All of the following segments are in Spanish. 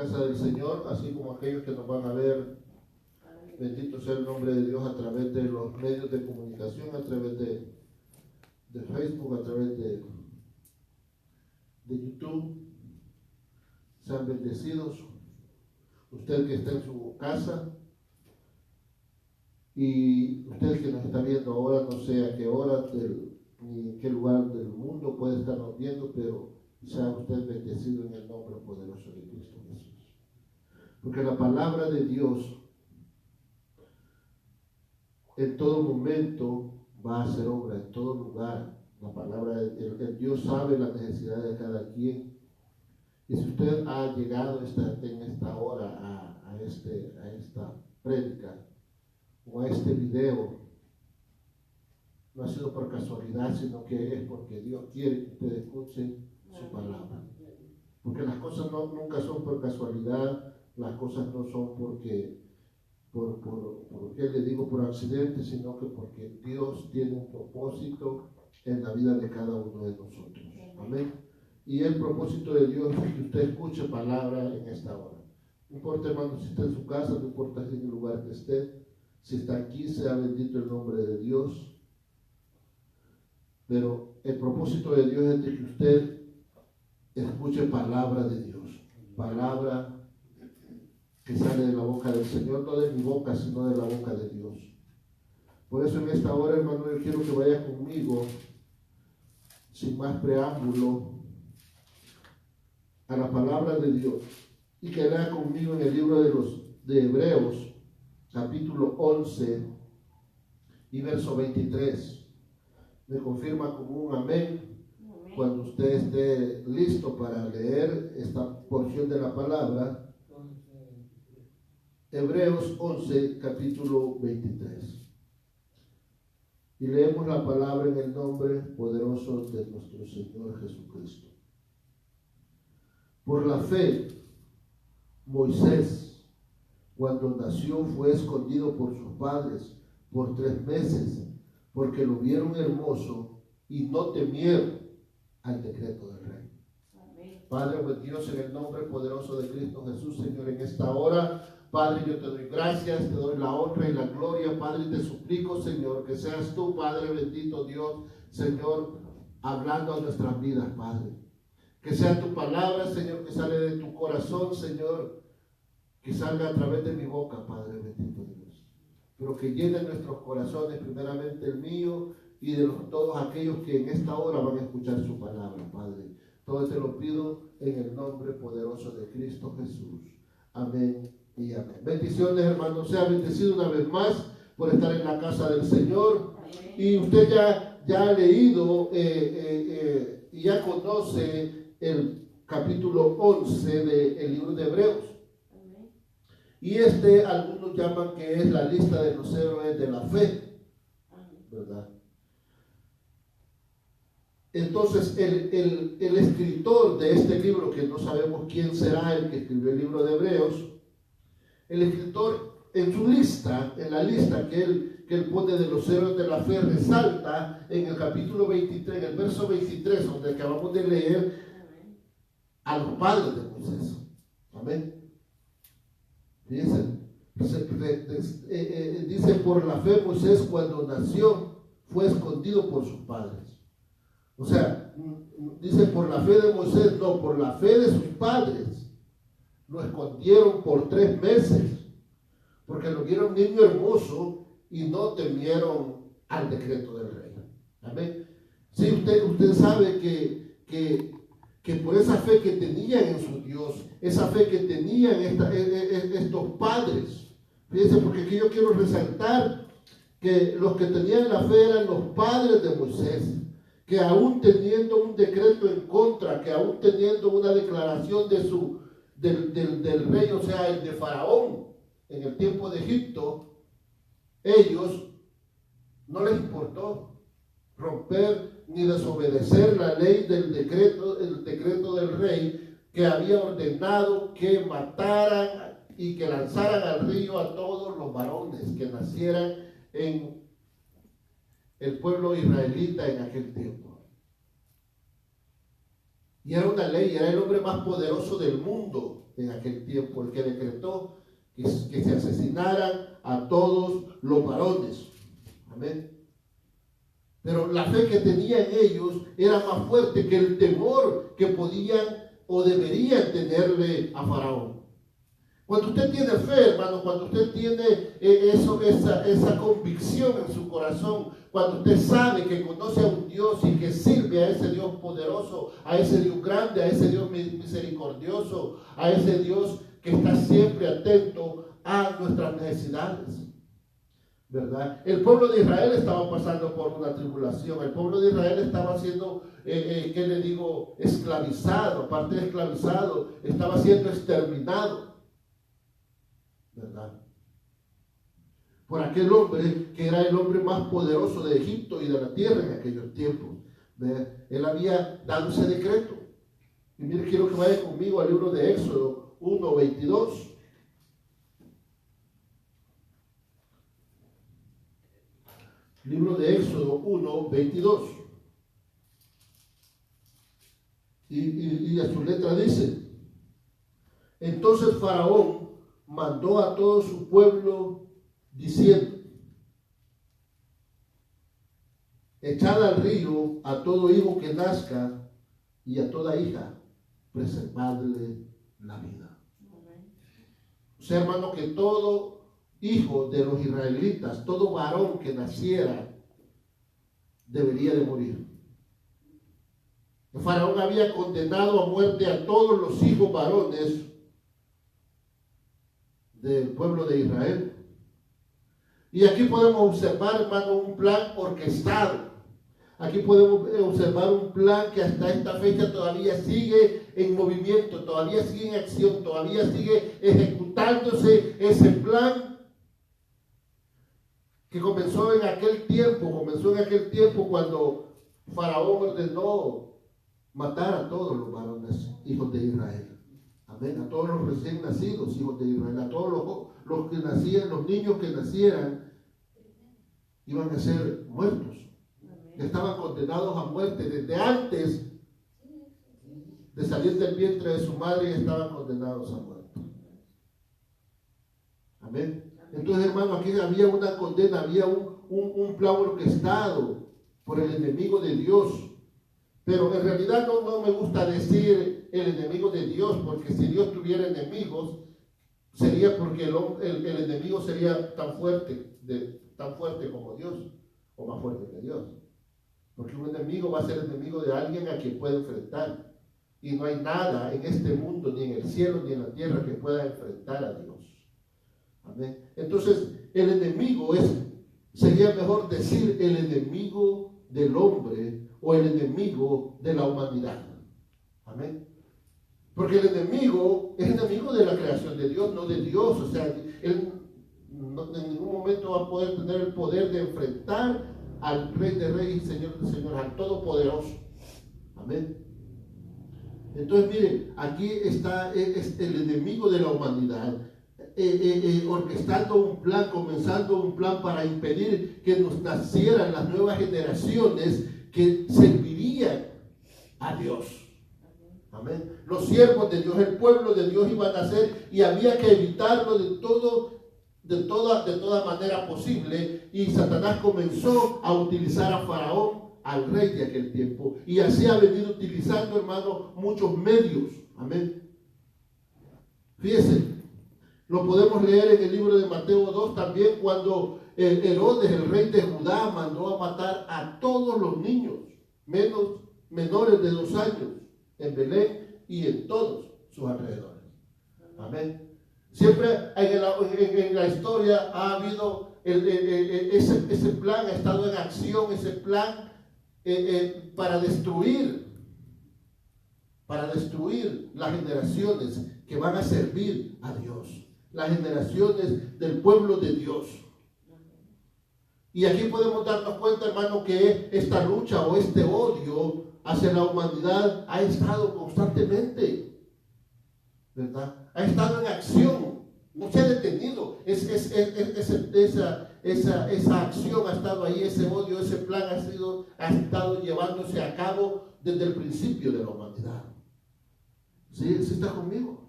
casa del Señor, así como aquellos que nos van a ver. Bendito sea el nombre de Dios a través de los medios de comunicación, a través de Facebook, a través de YouTube. Sean bendecidos. Usted que está en su casa y usted que nos está viendo ahora, no sé a qué hora ni en qué lugar del mundo puede estarnos viendo, pero sea usted bendecido en el nombre poderoso de Cristo Jesús. Porque la palabra de Dios en todo momento va a hacer obra, en todo lugar. La palabra el Dios sabe la necesidad de cada quien. Y si usted ha llegado en esta hora a esta prédica o a este video, no ha sido por casualidad, sino que es porque Dios quiere que usted escuche su palabra. Porque las cosas nunca son por casualidad, las cosas no son porque le digo por accidente, sino que porque Dios tiene un propósito en la vida de cada uno de nosotros. Amén. Y el propósito de Dios es que usted escuche palabra en esta hora. No importa, hermano, si está en su casa, no importa en el lugar que esté, si está aquí, sea bendito el nombre de Dios. Pero el propósito de Dios es de que usted escuche palabra de Dios, palabra que sale de la boca del Señor, no de mi boca, sino de la boca de Dios. Por eso en esta hora, hermano, yo quiero que vaya conmigo, sin más preámbulo, a la palabra de Dios y que lea conmigo en el libro de Hebreos, capítulo 11 y verso 23. Me confirma con un amén cuando usted esté listo para leer esta porción de la palabra. Hebreos 11, capítulo 23. Y leemos la palabra en el nombre poderoso de nuestro Señor Jesucristo. Por la fe, Moisés, cuando nació, fue escondido por sus padres por 3 meses, porque lo vieron hermoso y no temieron al decreto del rey. Amén. Padre, pues Dios, en el nombre poderoso de Cristo Jesús, Señor, en esta hora, Padre, yo te doy gracias, te doy la honra y la gloria, Padre, y te suplico, Señor, que seas tú, Padre bendito Dios, Señor, hablando a nuestras vidas, Padre. Que sea tu palabra, Señor, que sale de tu corazón, Señor, que salga a través de mi boca, Padre bendito Dios. Pero que llene nuestros corazones, primeramente el mío y de todos aquellos que en esta hora van a escuchar su palabra, Padre. Todo te lo pido en el nombre poderoso de Cristo Jesús. Amén y amén. Bendiciones, hermanos. Sea bendecido una vez más por estar en la casa del Señor. Amén. Y usted ya ha leído y ya conoce el capítulo 11 del libro de Hebreos. Amén. Y algunos llaman que es la lista de los héroes de la fe, ¿verdad? Entonces el escritor de este libro, que no sabemos quién será el que escribió el libro de Hebreos, el escritor en su lista, en la lista que él pone de los héroes de la fe, resalta en el capítulo 23, en el verso 23, donde acabamos de leer, a los padres de Moisés. Amén. Fíjense, dice, por la fe Moisés cuando nació fue escondido por sus padres. O sea, dice por la fe de Moisés, no, por la fe de sus padres. Lo escondieron por 3 meses, porque lo vieron niño hermoso y no temieron al decreto del rey. Amén. Sí, usted sabe que por esa fe que tenían en su Dios, esa fe que tenían estos padres, fíjense, porque aquí yo quiero resaltar que los que tenían la fe eran los padres de Moisés, que aún teniendo un decreto en contra, que aún teniendo una declaración del rey, o sea, el de Faraón, en el tiempo de Egipto, ellos no les importó romper ni desobedecer la ley el decreto del rey, que había ordenado que mataran y que lanzaran al río a todos los varones que nacieran en el pueblo israelita en aquel tiempo. Y era una ley, era el hombre más poderoso del mundo en aquel tiempo, el que decretó que se asesinaran a todos los varones. Amén. Pero la fe que tenían ellos era más fuerte que el temor que podían o deberían tenerle a Faraón. Cuando usted tiene fe, hermano, cuando usted tiene esa convicción en su corazón, cuando usted sabe que conoce a un Dios y que sirve a ese Dios poderoso, a ese Dios grande, a ese Dios misericordioso, a ese Dios que está siempre atento a nuestras necesidades, ¿verdad? El pueblo de Israel estaba pasando por una tribulación. El pueblo de Israel estaba siendo, ¿qué le digo?, esclavizado. Aparte de esclavizado, estaba siendo exterminado, ¿verdad? Por aquel hombre que era el hombre más poderoso de Egipto y de la tierra en aquellos tiempos, ¿verdad? Él había dado ese decreto. Y mire, quiero que vaya conmigo al libro de Éxodo 1:22. Libro de Éxodo 1:22. Y a su letra dice: entonces Faraón mandó a todo su pueblo diciendo: echad al río a todo hijo que nazca y a toda hija preservadle la vida. O sea, hermano, que todo hijo de los israelitas, todo varón que naciera, debería de morir. El faraón había condenado a muerte a todos los hijos varones del pueblo de Israel. Y aquí podemos observar, hermano, un plan orquestado. Aquí podemos observar un plan que hasta esta fecha todavía sigue en movimiento, todavía sigue en acción, todavía sigue ejecutándose ese plan que comenzó en aquel tiempo cuando Faraón ordenó matar a todos los varones, hijos de Israel. Amén. A todos los recién nacidos, hijos de Israel, a todos los que nacían, los niños que nacieran, iban a ser muertos. Estaban condenados a muerte desde antes de salir del vientre de su madre, y estaban condenados a muerte. Amén. Entonces, hermano, aquí había una condena, había un plan orquestado por el enemigo de Dios. Pero en realidad no me gusta decir el enemigo de Dios, porque si Dios tuviera enemigos, sería porque el enemigo sería tan fuerte como Dios, o más fuerte que Dios. Porque un enemigo va a ser enemigo de alguien a quien puede enfrentar. Y no hay nada en este mundo, ni en el cielo, ni en la tierra, que pueda enfrentar a Dios. Amén. Entonces, el enemigo sería mejor decir el enemigo del hombre o el enemigo de la humanidad. Amén. Porque el enemigo es enemigo de la creación de Dios, no de Dios. O sea, él en ningún momento va a poder tener el poder de enfrentar al Rey de Reyes y Señor de Señores, al Todopoderoso. Amén. Entonces, miren, aquí está el enemigo de la humanidad, orquestando un plan, comenzando un plan para impedir que nos nacieran las nuevas generaciones que servirían a Dios. Amén. Los siervos de Dios, el pueblo de Dios iba a nacer, y había que evitarlo de toda manera posible. Y Satanás comenzó a utilizar a Faraón, al rey de aquel tiempo, y así ha venido utilizando, hermano, muchos medios. Amén. Fíjense, lo podemos leer en el libro de Mateo 2 también, cuando Herodes, el rey de Judá, mandó a matar a todos los niños menores de 2 años en Belén y en todos sus alrededores. Amén. Siempre en la historia ha habido ese plan, ha estado en acción, ese plan para destruir las generaciones que van a servir a Dios, las generaciones del pueblo de Dios. Y aquí podemos darnos cuenta, hermano, que esta lucha o este odio hacia la humanidad ha estado constantemente, ¿verdad? Ha estado en acción, no se ha detenido. Esa acción ha estado ahí, ese odio, ese plan ha estado llevándose a cabo desde el principio de la humanidad. ¿Sí está conmigo?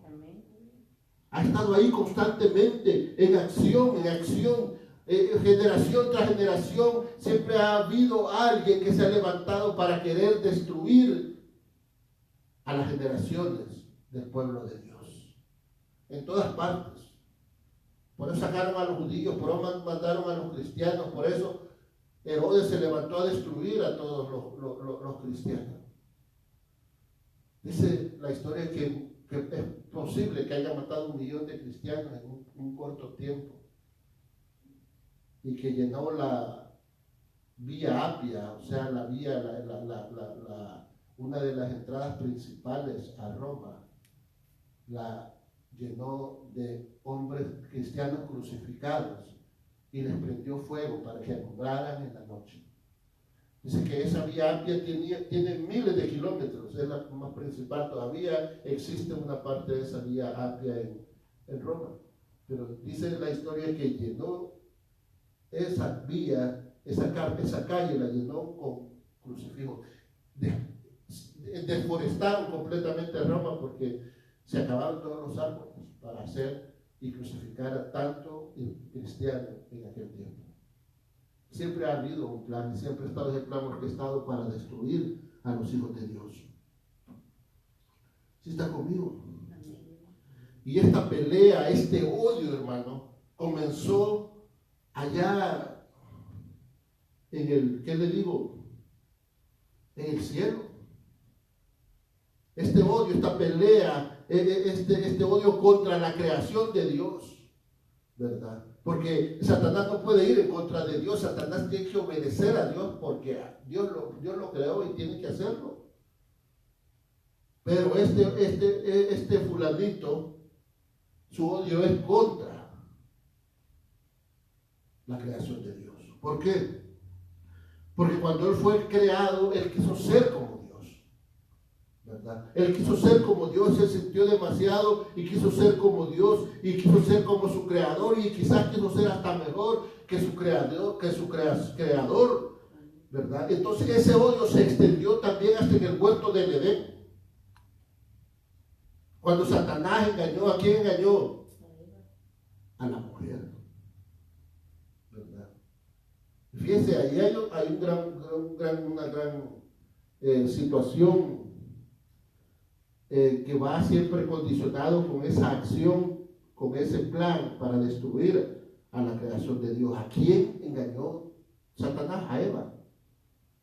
Ha estado ahí constantemente, en acción, generación tras generación. Siempre ha habido alguien que se ha levantado para querer destruir a las generaciones del pueblo de Dios. En todas partes. Por eso sacaron a los judíos, por eso mandaron a los cristianos, por eso Herodes se levantó a destruir a todos los cristianos. Dice la historia que es posible que haya matado 1 millón de cristianos en un corto tiempo y que llenó la vía Apia, o sea, la vía, una de las entradas principales a Roma, la llenó de hombres cristianos crucificados y les prendió fuego para que alumbraran en la noche. Dice que esa vía Apia tiene miles de kilómetros, es la más principal. Todavía existe una parte de esa vía Apia en Roma, pero dice la historia que llenó esa vía, esa calle la llenó con crucifijos. Deforestaron completamente Roma porque se acabaron todos los árboles para hacer y crucificar a tanto cristiano en aquel tiempo. Siempre ha habido un plan y siempre ha estado ese plan orquestado para destruir a los hijos de Dios. ¿Sí está conmigo? Y esta pelea, este odio, hermano, comenzó allá en el, ¿qué le digo? En el cielo. Este odio, esta pelea, este odio contra la creación de Dios, ¿verdad? Porque Satanás no puede ir en contra de Dios. Satanás tiene que obedecer a Dios porque Dios lo creó y tiene que hacerlo. Pero este fulanito, su odio es contra la creación de Dios. ¿Por qué? Porque cuando él fue creado, él quiso ser como Dios, ¿verdad? Él quiso ser como Dios, se sintió demasiado y quiso ser como Dios y quiso ser como su creador y quizás quiso ser hasta mejor que su creador, ¿verdad? Entonces ese odio se extendió también hasta en el huerto del Edén. Cuando Satanás engañó, ¿a quién engañó? A la mujer, ¿verdad? Fíjense, ahí hay una gran situación que va siempre condicionado con esa acción, con ese plan para destruir a la creación de Dios. ¿A quién engañó Satanás? A Eva.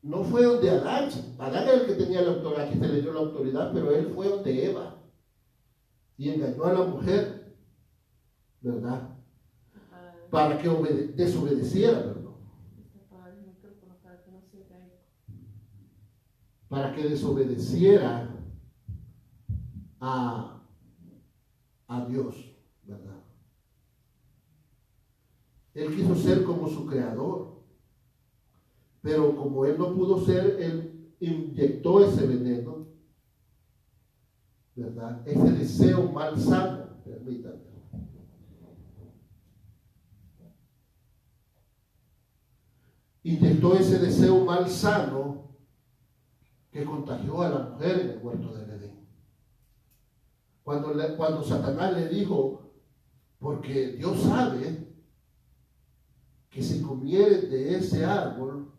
No fue donde Adán. Adán era el que tenía la autoridad, que se le dio la autoridad, pero él fue donde Eva y engañó a la mujer, ¿verdad? Para que desobedeciera, ¿verdad? Para que desobedeciera a Dios, ¿verdad? Él quiso ser como su creador, pero como él no pudo ser, él inyectó ese veneno, ¿verdad? Ese deseo malsano, permítanme. Inyectó ese deseo malsano que contagió a la mujer en el huerto del Edén. Cuando Satanás le dijo, porque Dios sabe que si comieres de ese árbol,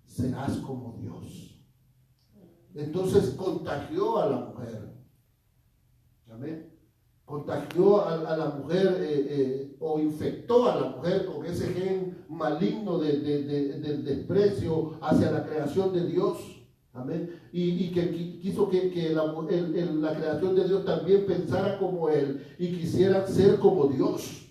serás como Dios. Entonces contagió a la mujer. Amén. Contagió a la mujer o infectó a la mujer con ese gen maligno del desprecio hacia la creación de Dios. Amén. Y que quiso que la creación de Dios también pensara como Él y quisieran ser como Dios.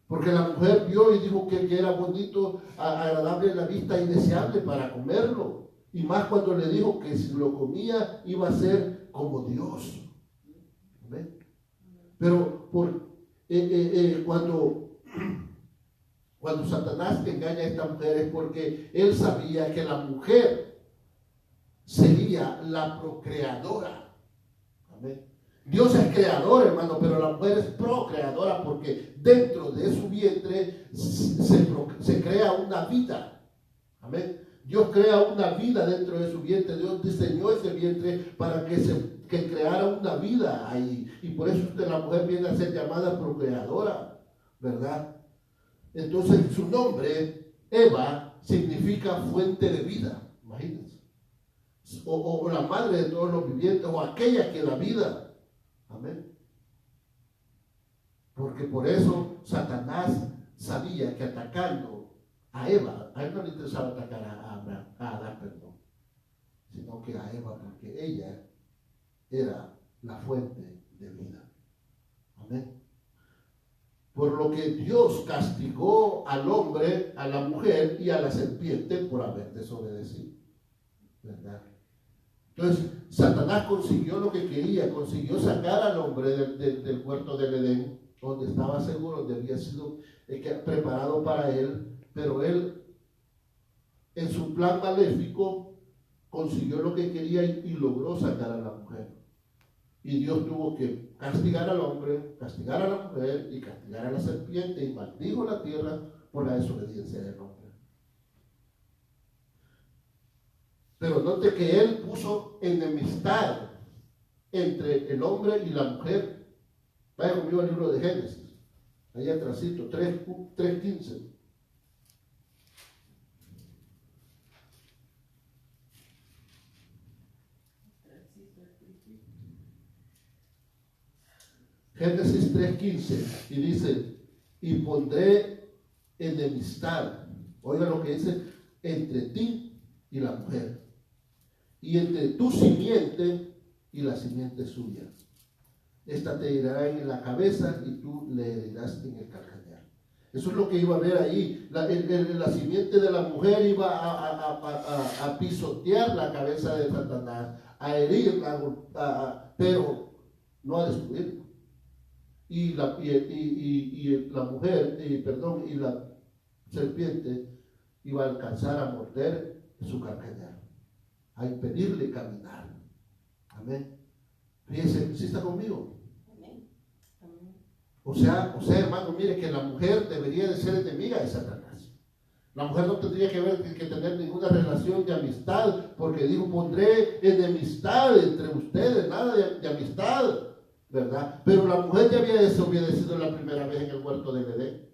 Porque la mujer vio y dijo que era bonito, agradable en la vista y deseable para comerlo. Y más cuando le dijo que si lo comía iba a ser como Dios. ¿Amén? Pero cuando Satanás engaña a esta mujer es porque él sabía que la mujer sería la procreadora. Amén. Dios es creador, hermano, pero la mujer es procreadora porque dentro de su vientre se crea una vida. Amén. Dios crea una vida dentro de su vientre. Dios diseñó ese vientre para que creara una vida ahí. Y por eso la mujer viene a ser llamada procreadora, ¿verdad? Entonces su nombre, Eva, significa fuente de vida. Imagínense. O la madre de todos los vivientes, o aquella que da vida. Amén. Porque por eso Satanás sabía que atacando a Eva, a él no le interesaba atacar a Adán, perdón, sino que a Eva, porque ella era la fuente de vida. Amén. Por lo que Dios castigó al hombre, a la mujer y a la serpiente por haber desobedecido, ¿verdad? Entonces, Satanás consiguió lo que quería, consiguió sacar al hombre del huerto del Edén, donde estaba seguro, donde había sido preparado para él, pero él, en su plan maléfico, consiguió lo que quería y logró sacar a la mujer. Y Dios tuvo que castigar al hombre, castigar a la mujer y castigar a la serpiente, y maldijo la tierra por la desobediencia del hombre. Pero note que él puso enemistad entre el hombre y la mujer. Vaya conmigo al libro de Génesis, ahí atrásito, 3:15. Génesis 3:15, y dice, y pondré enemistad, oiga lo que dice, entre ti y la mujer, y entre tu simiente y la simiente suya. Esta te herirá en la cabeza y tú le herirás en el calcañar. Eso es lo que iba a ver ahí. La simiente de la mujer iba a pisotear la cabeza de Satanás, a herirla, pero no a destruirla. Y la mujer, y la serpiente iba a alcanzar a morder su calcañar, a impedirle caminar. Amén. Fíjense, ¿sí está conmigo? Amén. O sea, hermano, mire que la mujer debería de ser enemiga de Satanás. La mujer no tendría que tener ninguna relación de amistad, porque dijo, pondré enemistad entre ustedes, nada de amistad, ¿verdad? Pero la mujer ya había desobedecido la primera vez en el huerto del Edén.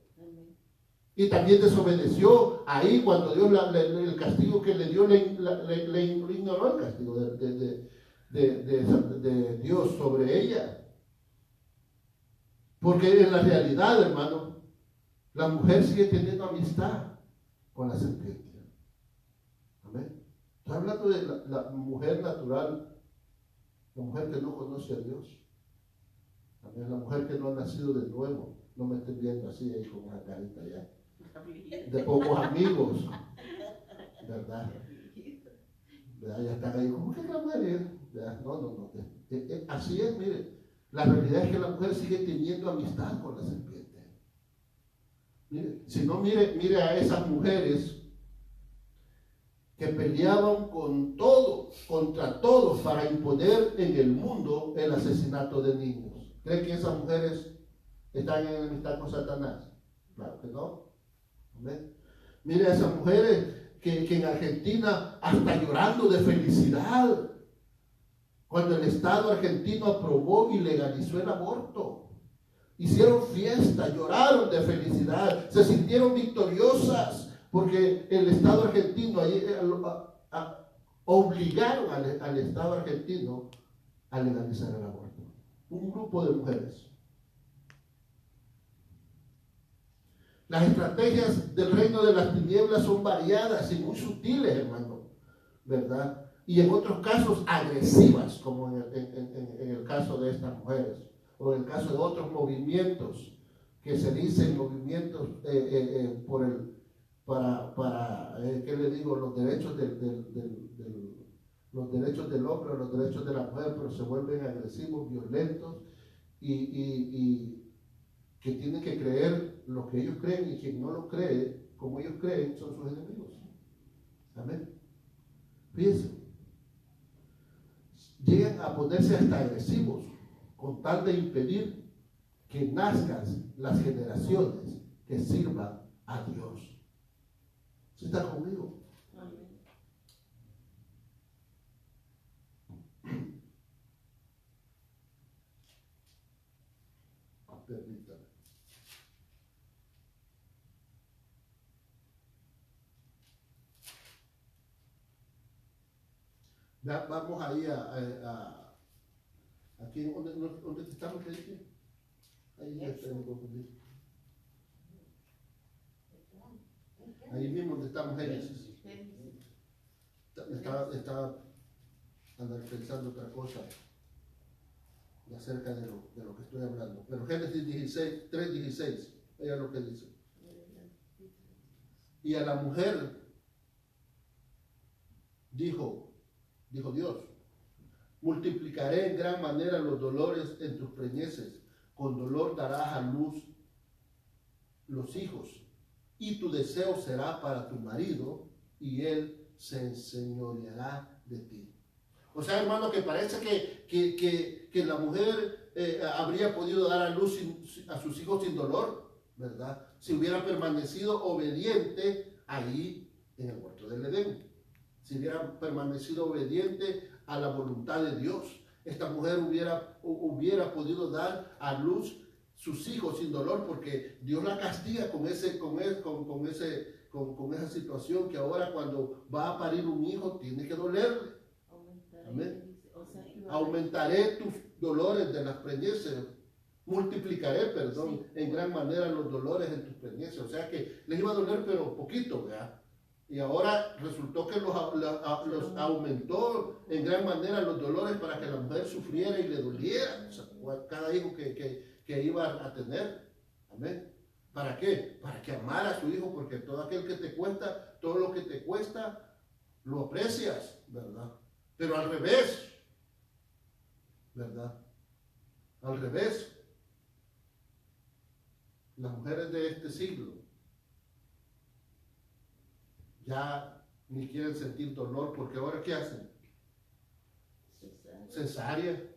Y también desobedeció ahí cuando Dios el castigo que le dio, le ignoró el castigo de Dios sobre ella. Porque en la realidad, hermano, la mujer sigue teniendo amistad con la serpiente. Amén. Estoy hablando de la mujer natural, la mujer que no conoce a Dios. Amén. La mujer que no ha nacido de nuevo. No me estén viendo así ahí con una carita ya. De pocos amigos. ¿Verdad? Ya están ahí, ¿cómo que la mujer? No. Así es, mire. La realidad es que la mujer sigue teniendo amistad con la serpiente. Mire, si no, mire a esas mujeres que peleaban con todo, contra todos, para imponer en el mundo el asesinato de niños. ¿Cree que esas mujeres están en enemistad con Satanás? Claro que no. ¿Amén? Mire a esas mujeres que en Argentina hasta llorando de felicidad cuando el Estado argentino aprobó y legalizó el aborto. Hicieron fiesta, lloraron de felicidad, se sintieron victoriosas porque el Estado argentino obligaron al Estado argentino a legalizar el aborto. Un grupo de mujeres. Las estrategias del reino de las tinieblas son variadas y muy sutiles, hermano, ¿verdad? Y en otros casos agresivas, como en el caso de estas mujeres, o en el caso de otros movimientos que se dicen movimientos para ¿qué le digo? Los derechos los derechos del hombre, los derechos de la mujer, pero se vuelven agresivos, violentos y que tienen que creer lo que ellos creen, y quien no lo cree como ellos creen son sus enemigos. Amén. Fíjense, llegan a ponerse hasta agresivos con tal de impedir que nazcan las generaciones que sirvan a Dios. ¿Sí está conmigo? Permítame. Vamos ahí aquí donde estamos ahí. Ahí ya tengo confundido. Ahí mismo donde estamos Génesis. Estaba pensando otra cosa acerca de lo que estoy hablando. Pero Génesis 16, 3:16, ella lo que dice. Y a la mujer dijo Dios, multiplicaré en gran manera los dolores en tus preñeces, con dolor darás a luz los hijos, y tu deseo será para tu marido, y él se enseñoreará de ti. O sea, hermano, que parece que la mujer habría podido dar a luz a sus hijos sin dolor, ¿verdad? Si hubiera permanecido obediente ahí en el huerto del Edén. Si hubiera permanecido obediente a la voluntad de Dios, esta mujer hubiera podido dar a luz sus hijos sin dolor, porque Dios la castiga con esa situación, que ahora cuando va a parir un hijo tiene que dolerle. Amén. Aumentaré tus dolores de las preñeces, multiplicaré, perdón, en gran manera los dolores en tus preñeces. O sea que les iba a doler, pero poquito, ¿verdad? Y ahora resultó que los aumentó en gran manera los dolores para que la mujer sufriera y le doliera, o sea, cada hijo que iba a tener. Amén. ¿Para qué? Para que amara a su hijo, porque todo aquel que te cuesta, todo lo que te cuesta, lo aprecias, ¿verdad? Pero al revés, ¿verdad? Al revés, las mujeres de este siglo ya ni quieren sentir dolor, porque ahora ¿qué hacen? Cesárea.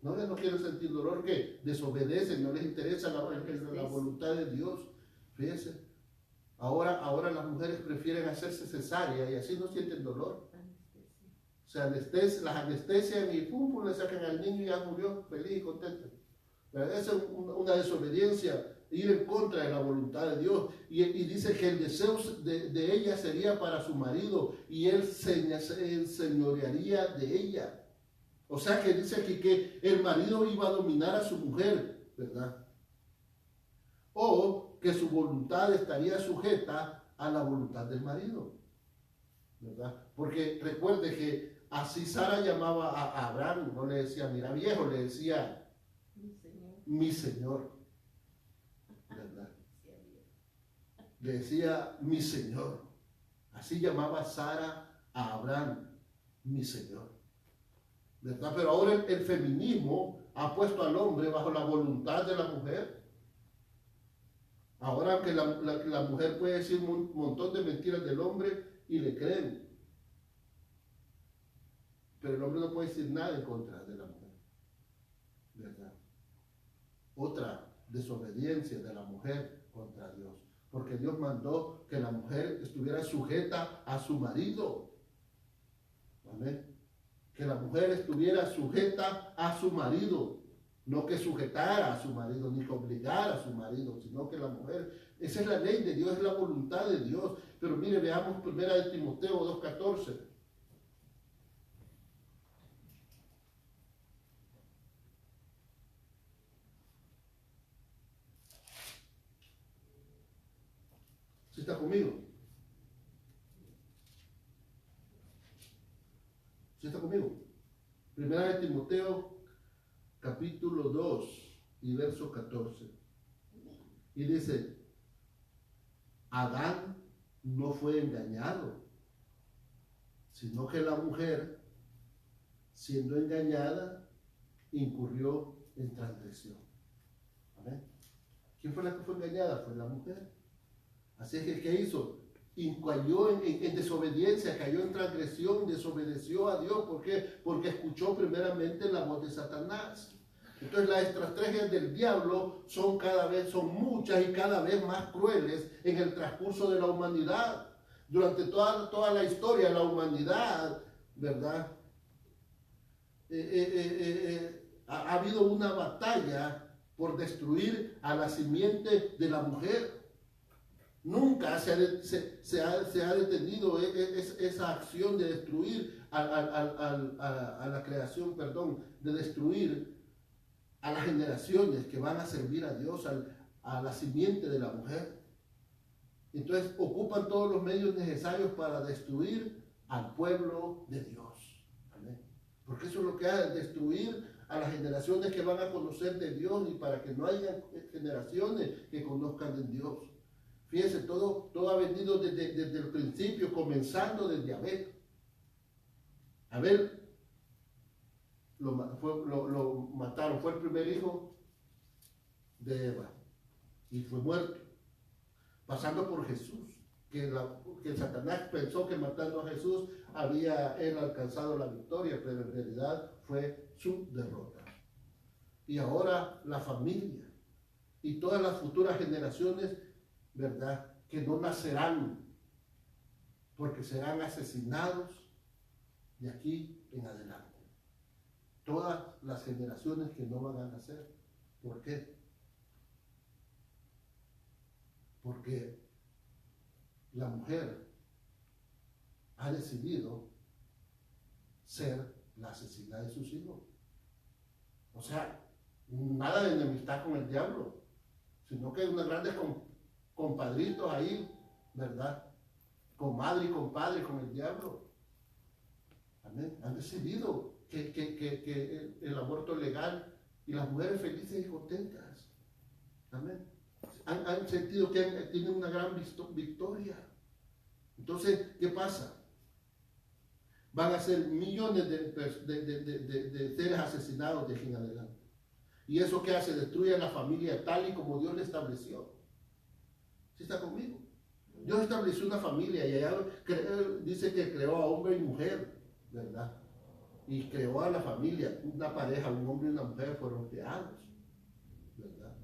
No quieren sentir dolor, que desobedecen, no les interesa la voluntad de Dios. Fíjense, ahora las mujeres prefieren hacerse cesárea y así no sienten dolor. Se las anestesian y pum, le sacan al niño y ya murió, feliz y contento. Esa es una desobediencia, ir en contra de la voluntad de Dios. Y dice que el deseo de ella sería para su marido y él se enseñorearía de ella. O sea que dice aquí que el marido iba a dominar a su mujer, ¿verdad? O que su voluntad estaría sujeta a la voluntad del marido, ¿verdad? Porque recuerde que así Sara llamaba a Abraham, no le decía mira viejo, le decía mi señor, ¿verdad? Le decía mi señor. Así llamaba Sara a Abraham, mi señor, ¿verdad? Pero ahora el feminismo ha puesto al hombre bajo la voluntad de la mujer. Ahora que la mujer puede decir un montón de mentiras del hombre y le creen, pero el hombre no puede decir nada en contra de la mujer, ¿verdad? Otra desobediencia de la mujer contra Dios, porque Dios mandó que la mujer estuviera sujeta a su marido. Amén. Que la mujer estuviera sujeta a su marido, no que sujetara a su marido, ni que obligara a su marido, sino que la mujer, esa es la ley de Dios, es la voluntad de Dios. Pero mire, veamos 1 Timoteo 2:14. ¿Sí está conmigo? ¿Sí está conmigo? 1 Timoteo capítulo 2 y verso 14. Y dice, Adán no fue engañado, sino que la mujer, siendo engañada, incurrió en transgresión. ¿Amén? ¿Quién fue la que fue engañada? Fue la mujer. Así es que, ¿qué hizo? Cayó en desobediencia, cayó en transgresión, desobedeció a Dios. ¿Por qué? Porque escuchó primeramente la voz de Satanás. Entonces las estrategias del diablo son muchas y cada vez más crueles en el transcurso de la humanidad. Durante toda la historia de la humanidad, ¿verdad? Ha habido una batalla por destruir a la simiente de la mujer. Nunca se ha detenido esa acción de destruir a la creación, de destruir a las generaciones que van a servir a Dios, a la simiente de la mujer. Entonces ocupan todos los medios necesarios para destruir al pueblo de Dios. Amén. Porque eso es lo que hace, destruir a las generaciones que van a conocer de Dios y para que no haya generaciones que conozcan de Dios. Fíjense, todo ha venido desde el principio, comenzando desde Abel. Abel lo mataron, fue el primer hijo de Eva y fue muerto. Pasando por Jesús, que Satanás pensó que matando a Jesús había él alcanzado la victoria, pero en realidad fue su derrota. Y ahora la familia y todas las futuras generaciones, ¿verdad?, que no nacerán, porque serán asesinados de aquí en adelante. Todas las generaciones que no van a nacer. ¿Por qué? Porque la mujer ha decidido ser la asesina de sus hijos. O sea, nada de enemistad con el diablo, sino que unos grandes compadritos ahí, ¿verdad? Comadre y compadre con el diablo. Amén. Han decidido que el aborto es legal y las mujeres felices y contentas. Amén. Han sentido que tienen una gran victoria. Entonces, ¿qué pasa? Van a ser millones de seres asesinados de aquí en adelante. ¿Y eso qué hace? Destruye a la familia tal y como Dios le estableció. ¿Sí está conmigo? Dios estableció una familia y allá dice que creó a hombre y mujer, ¿verdad? Y creó a la familia, una pareja, un hombre y una mujer fueron creados, ¿verdad?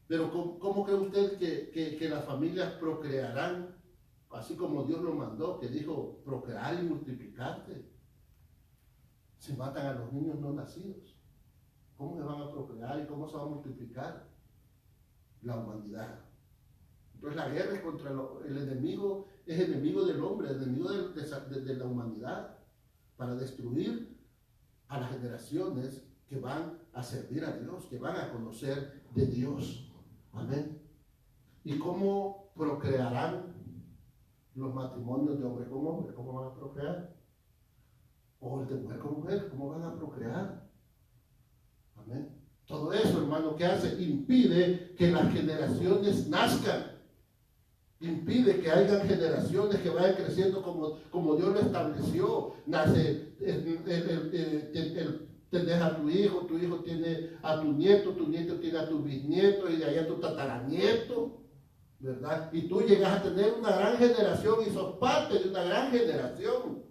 Pero ¿cómo cree usted que las familias procrearán, así como Dios lo mandó, que dijo procrear y multiplicarse? Si matan a los niños no nacidos, ¿cómo se van a procrear y cómo se va a multiplicar la humanidad? Entonces la guerra es contra el enemigo, es enemigo del hombre, enemigo de la humanidad, para destruir a las generaciones que van a servir a Dios, que van a conocer de Dios. Amén. ¿Y cómo procrearán los matrimonios de hombre con hombre? ¿Cómo van a procrear? O el de mujer con mujer, ¿cómo van a procrear? Amén. Todo eso, hermano, ¿qué hace? Impide que las generaciones nazcan. Impide que haya generaciones que vayan creciendo como Dios lo estableció. Nace, tenés a tu hijo tiene a tu nieto tiene a tu bisnieto y de ahí a tu tataranieto, ¿verdad? Y tú llegas a tener una gran generación y sos parte de una gran generación,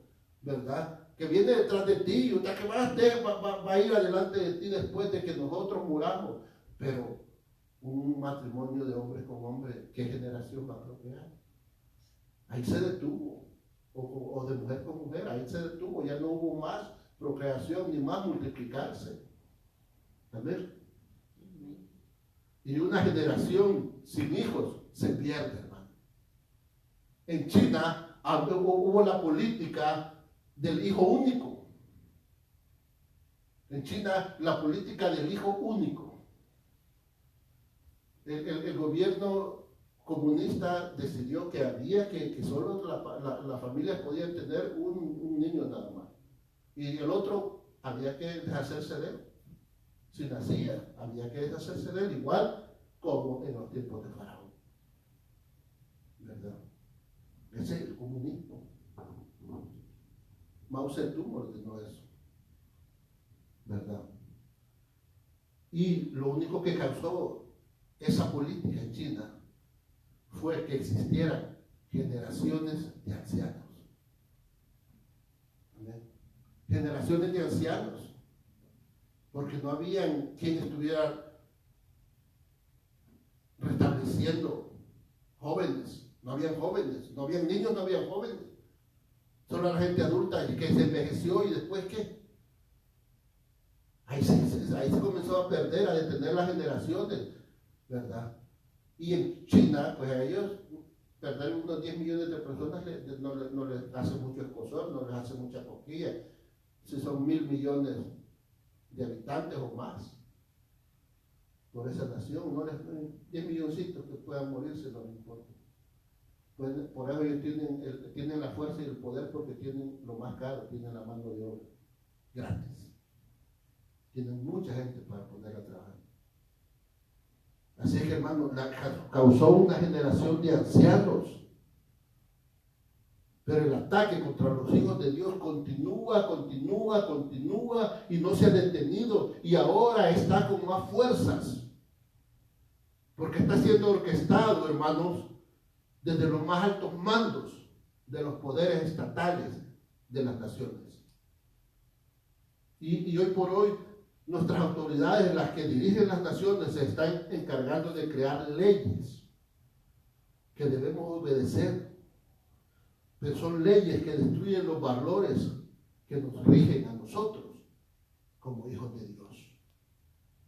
¿verdad? Que viene detrás de ti y una que va a ir adelante de ti después de que nosotros muramos. Pero un matrimonio de hombre con hombre, ¿qué generación va a procrear? Ahí se detuvo. O de mujer con mujer, ahí se detuvo. Ya no hubo más procreación ni más multiplicarse. Amén. Y una generación sin hijos se pierde, hermano. En China hubo la política del hijo único. En China, la política del hijo único. El gobierno comunista decidió que había que solo las familias podían tener un niño nada más. Y el otro había que deshacerse de él. Si nacía, había que deshacerse de él, igual como en los tiempos de Faraón. ¿Verdad? Ese es el comunismo. Mao Zedong ordenó eso. ¿Verdad? Y lo único que causó esa política en China fue que existieran generaciones de ancianos. ¿Amén? Generaciones de ancianos, porque no habían quien estuviera restableciendo jóvenes, no habían niños, no habían jóvenes, solo la gente adulta y que se envejeció y después ¿qué? Ahí se comenzó a perder, a detener las generaciones, ¿verdad? Y en China, pues a ellos perder unos 10 millones de personas no les hace mucho escozor, no les hace mucha cosquilla. Si son 1.000 millones de habitantes o más por esa nación, 10 milloncitos que puedan morirse no les importa. Pues, por eso ellos tienen la fuerza y el poder, porque tienen lo más caro, tienen la mano de obra gratis. Tienen mucha gente para poner a trabajar. Así que, hermano, causó una generación de ancianos. Pero el ataque contra los hijos de Dios continúa y no se ha detenido. Y ahora está con más fuerzas. Porque está siendo orquestado, hermanos, desde los más altos mandos de los poderes estatales de las naciones. Y hoy por hoy, nuestras autoridades, las que dirigen las naciones, se están encargando de crear leyes que debemos obedecer. Pero son leyes que destruyen los valores que nos rigen a nosotros como hijos de Dios.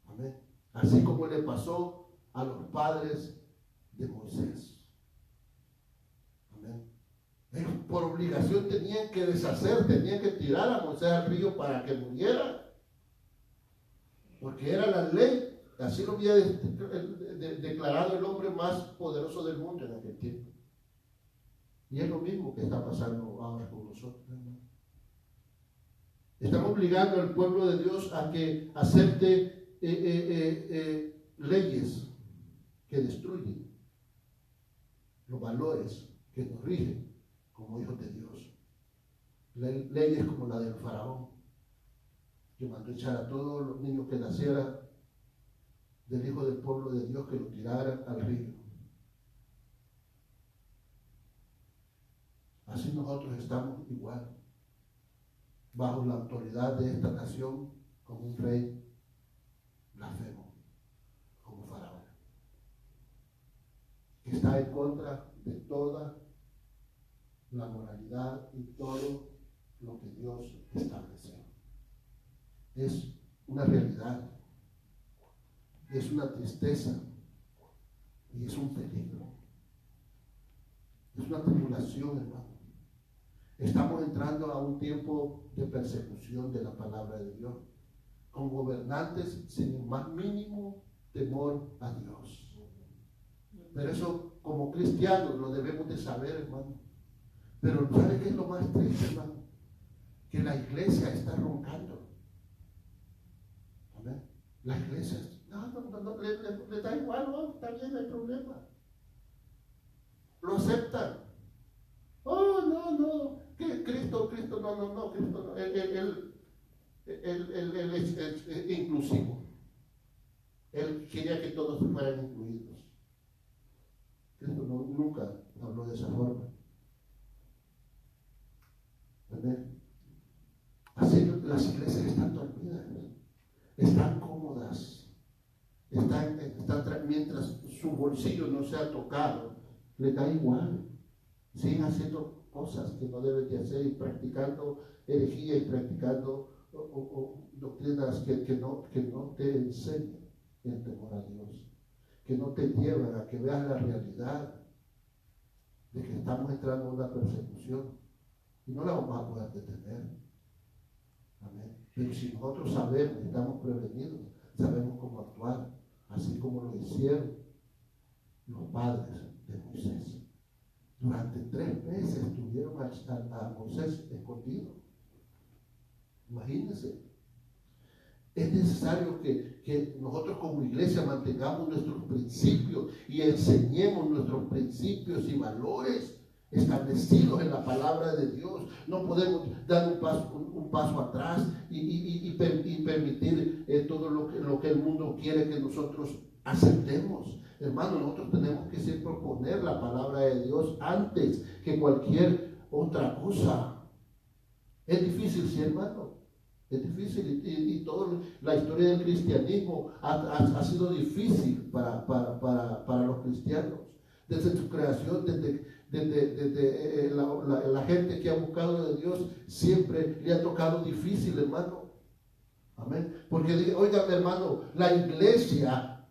Amén. Así como le pasó a los padres de Moisés. Amén. Ellos por obligación tenían que tenían que tirar a Moisés al río para que muriera. Porque era la ley, así lo había declarado el hombre más poderoso del mundo en aquel tiempo. Y es lo mismo que está pasando ahora con nosotros, hermano. Estamos obligando al pueblo de Dios a que acepte leyes que destruyen los valores que nos rigen como hijos de Dios. Leyes como la del faraón, que mandó echar a todos los niños que nacieran del hijo del pueblo de Dios, que lo tiraran al río. Así nosotros estamos igual, bajo la autoridad de esta nación, como un rey blasfemo, como Faraón, que está en contra de toda la moralidad y todo lo que Dios estableció. Es una realidad, es una tristeza y es un peligro. Es una tribulación, hermano. Estamos entrando a un tiempo de persecución de la palabra de Dios, con gobernantes sin el más mínimo temor a Dios. Pero eso, como cristianos, lo debemos de saber, hermano. Pero ¿sabe qué es lo más triste, hermano? Que la iglesia está roncando. Amén. La iglesia, le da igual, no, está bien, no hay problema. Lo aceptan. Oh, no, que Cristo, no, Cristo no. Él es inclusivo. Él quería que todos fueran incluidos. Cristo nunca habló de esa forma. ¿Amén? Así las iglesias están dormidas, están cómodas, mientras su bolsillo no sea tocado, le da igual. Siguen haciendo cosas que no deben de hacer y practicando herejía y practicando doctrinas que no te enseñan el temor a Dios, que no te llevan a que veas la realidad de que estamos entrando en una persecución y no la vamos a poder detener. Amén. Pero si nosotros sabemos, estamos prevenidos, sabemos cómo actuar, así como lo hicieron los padres de Moisés. Durante 3 meses tuvieron a Moisés escondido. Imagínense. Es necesario que nosotros como iglesia mantengamos nuestros principios y enseñemos nuestros principios y valores establecidos en la palabra de Dios. No podemos dar un paso atrás y permitir todo lo que el mundo quiere que nosotros aceptemos. Hermano, nosotros tenemos que siempre poner la palabra de Dios antes que cualquier otra cosa. Es difícil, sí, hermano. Es difícil y toda la historia del cristianismo ha sido difícil para los cristianos. Desde su creación, desde la gente que ha buscado de Dios, siempre le ha tocado difícil, hermano. Amén. Porque, oigan, hermano, la iglesia,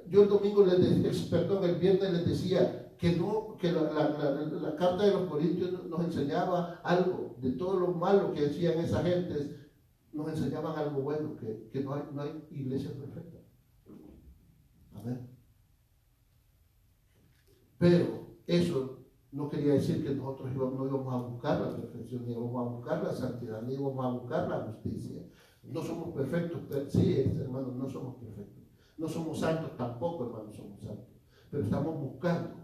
yo el domingo el viernes les decía que no, que la carta de los Corintios nos enseñaba algo de todo lo malo que hacían esas gentes, nos enseñaban algo bueno, que no hay iglesia perfecta. Amén. Pero eso no quería decir que nosotros no íbamos a buscar la perfección, ni íbamos a buscar la santidad, ni íbamos a buscar la justicia. No somos perfectos, sí, hermanos, no somos perfectos. No somos santos tampoco, hermanos, somos santos. Pero estamos buscando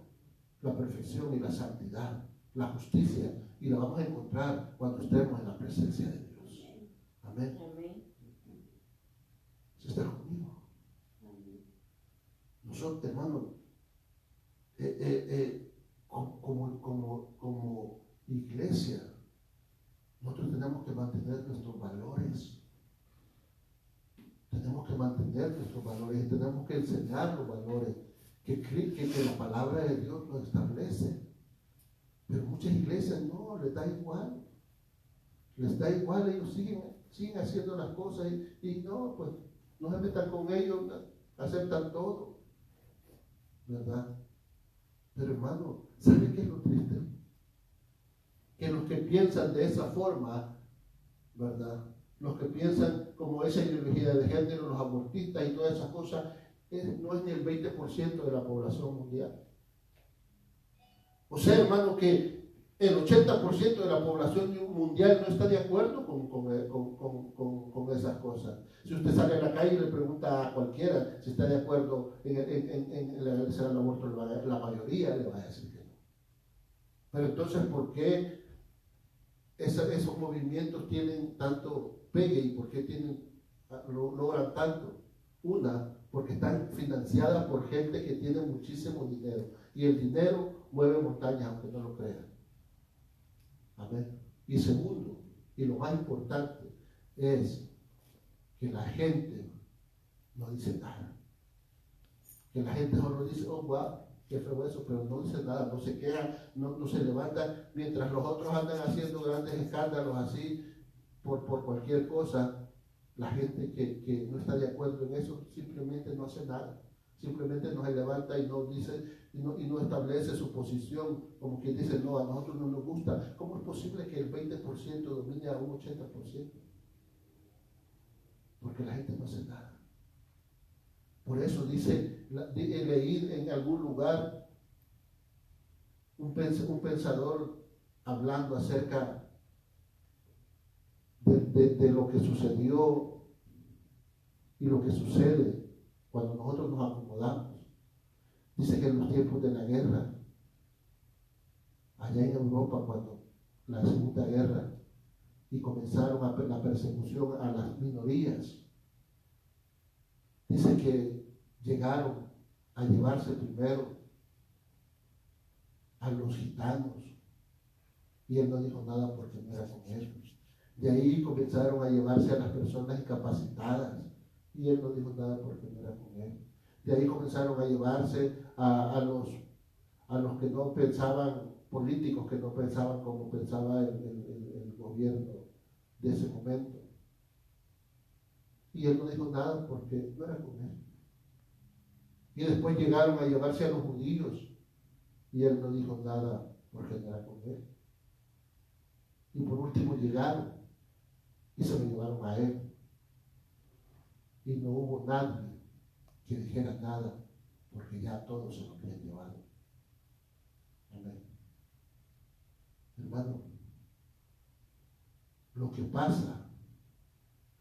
la perfección y la santidad, la justicia, y la vamos a encontrar cuando estemos en la presencia de Dios. Amén. ¿Se está conmigo? Nosotros, hermanos, como iglesia, nosotros tenemos que mantener nuestros valores. Tenemos que mantener nuestros valores y tenemos que enseñar los valores que la palabra de Dios nos establece. Pero muchas iglesias no, les da igual. Les da igual, ellos siguen haciendo las cosas y no, pues no se metan con ellos, aceptan todo. ¿Verdad? Pero hermano, ¿sabe qué es lo triste? Que los que piensan de esa forma, ¿verdad? Los que piensan como esa ideología de género, los abortistas y todas esas cosas, no es ni el 20% de la población mundial. O sea, hermano, que el 80% de la población mundial no está de acuerdo con esas cosas. Si usted sale a la calle y le pregunta a cualquiera si está de acuerdo en legalizar el aborto, la mayoría le va a decir que no. Pero entonces, ¿por qué esos movimientos tienen tanto pegue y por qué logran tanto? Una, porque están financiadas por gente que tiene muchísimo dinero. Y el dinero mueve montañas, aunque no lo crean. Amén. Y segundo, y lo más importante, es que la gente no dice nada. Que la gente solo dice, oh, wow, qué feo eso, pero no dice nada, no se queja, no se levanta, mientras los otros andan haciendo grandes escándalos así por cualquier cosa. La gente que no está de acuerdo en eso simplemente no hace nada. Simplemente no se levanta y no dice y no establece su posición, como quien dice, no, a nosotros no nos gusta. ¿Cómo es posible que el 20% domine a un 80%? Porque la gente no hace nada. Por eso leí en algún lugar un pensador hablando acerca de lo que sucedió y lo que sucede cuando nosotros nos acomodamos. Dice que en los tiempos de la guerra, allá en Europa, cuando la Segunda Guerra, y comenzaron la persecución a las minorías, dice que llegaron a llevarse primero a los gitanos, y él no dijo nada porque no era con ellos. De ahí comenzaron a llevarse a las personas incapacitadas, y él no dijo nada porque no era con él. De ahí comenzaron a llevarse a los que no pensaban, políticos que no pensaban como pensaba el gobierno de ese momento. Y él no dijo nada porque no era con él. Y después llegaron a llevarse a los judíos, y él no dijo nada porque no era con él. Y por último llegaron y se lo llevaron a él. Y no hubo nadie que dijera nada, porque ya todos se lo habían llevado. Amén. Hermano, lo que pasa,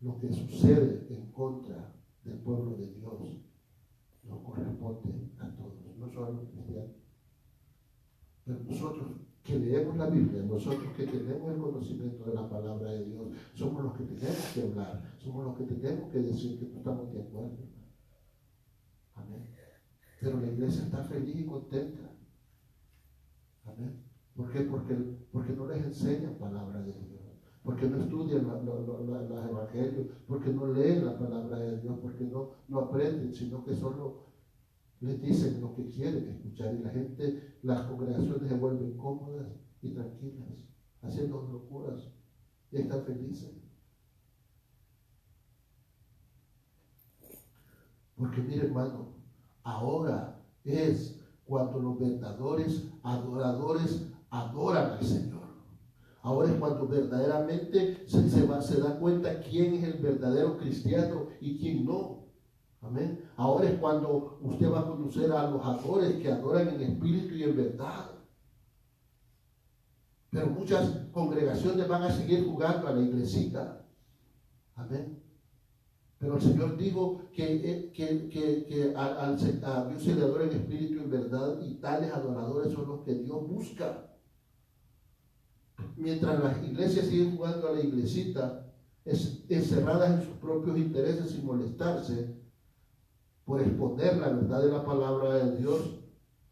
lo que sucede en contra del pueblo de Dios, nos corresponde a todos, no solo a los cristianos. Pero nosotros que leemos la Biblia, nosotros que tenemos el conocimiento de la palabra de Dios, somos los que tenemos que hablar, somos los que tenemos que decir que no estamos de acuerdo. Amén. Pero la iglesia está feliz y contenta. Amén. ¿Por qué? Porque no les enseñan palabra de Dios, porque no estudian los evangelios, porque no leen la palabra de Dios, porque no aprenden, sino que solo les dicen lo que quieren escuchar, y la gente, las congregaciones se vuelven cómodas y tranquilas, haciendo locuras y están felices. Porque mire, hermano, ahora es cuando los verdaderos adoradores adoran al Señor. Ahora es cuando verdaderamente se da cuenta quién es el verdadero cristiano y quién no. Amén. Ahora es cuando usted va a conocer a los adoradores que adoran en espíritu y en verdad. Pero muchas congregaciones van a seguir jugando a la iglesita. Amén. Pero el Señor dijo que a Dios se le adora en espíritu y en verdad, y tales adoradores son los que Dios busca. Mientras las iglesias siguen jugando a la iglesita, encerradas en sus propios intereses sin molestarse por exponer la verdad de la palabra de Dios,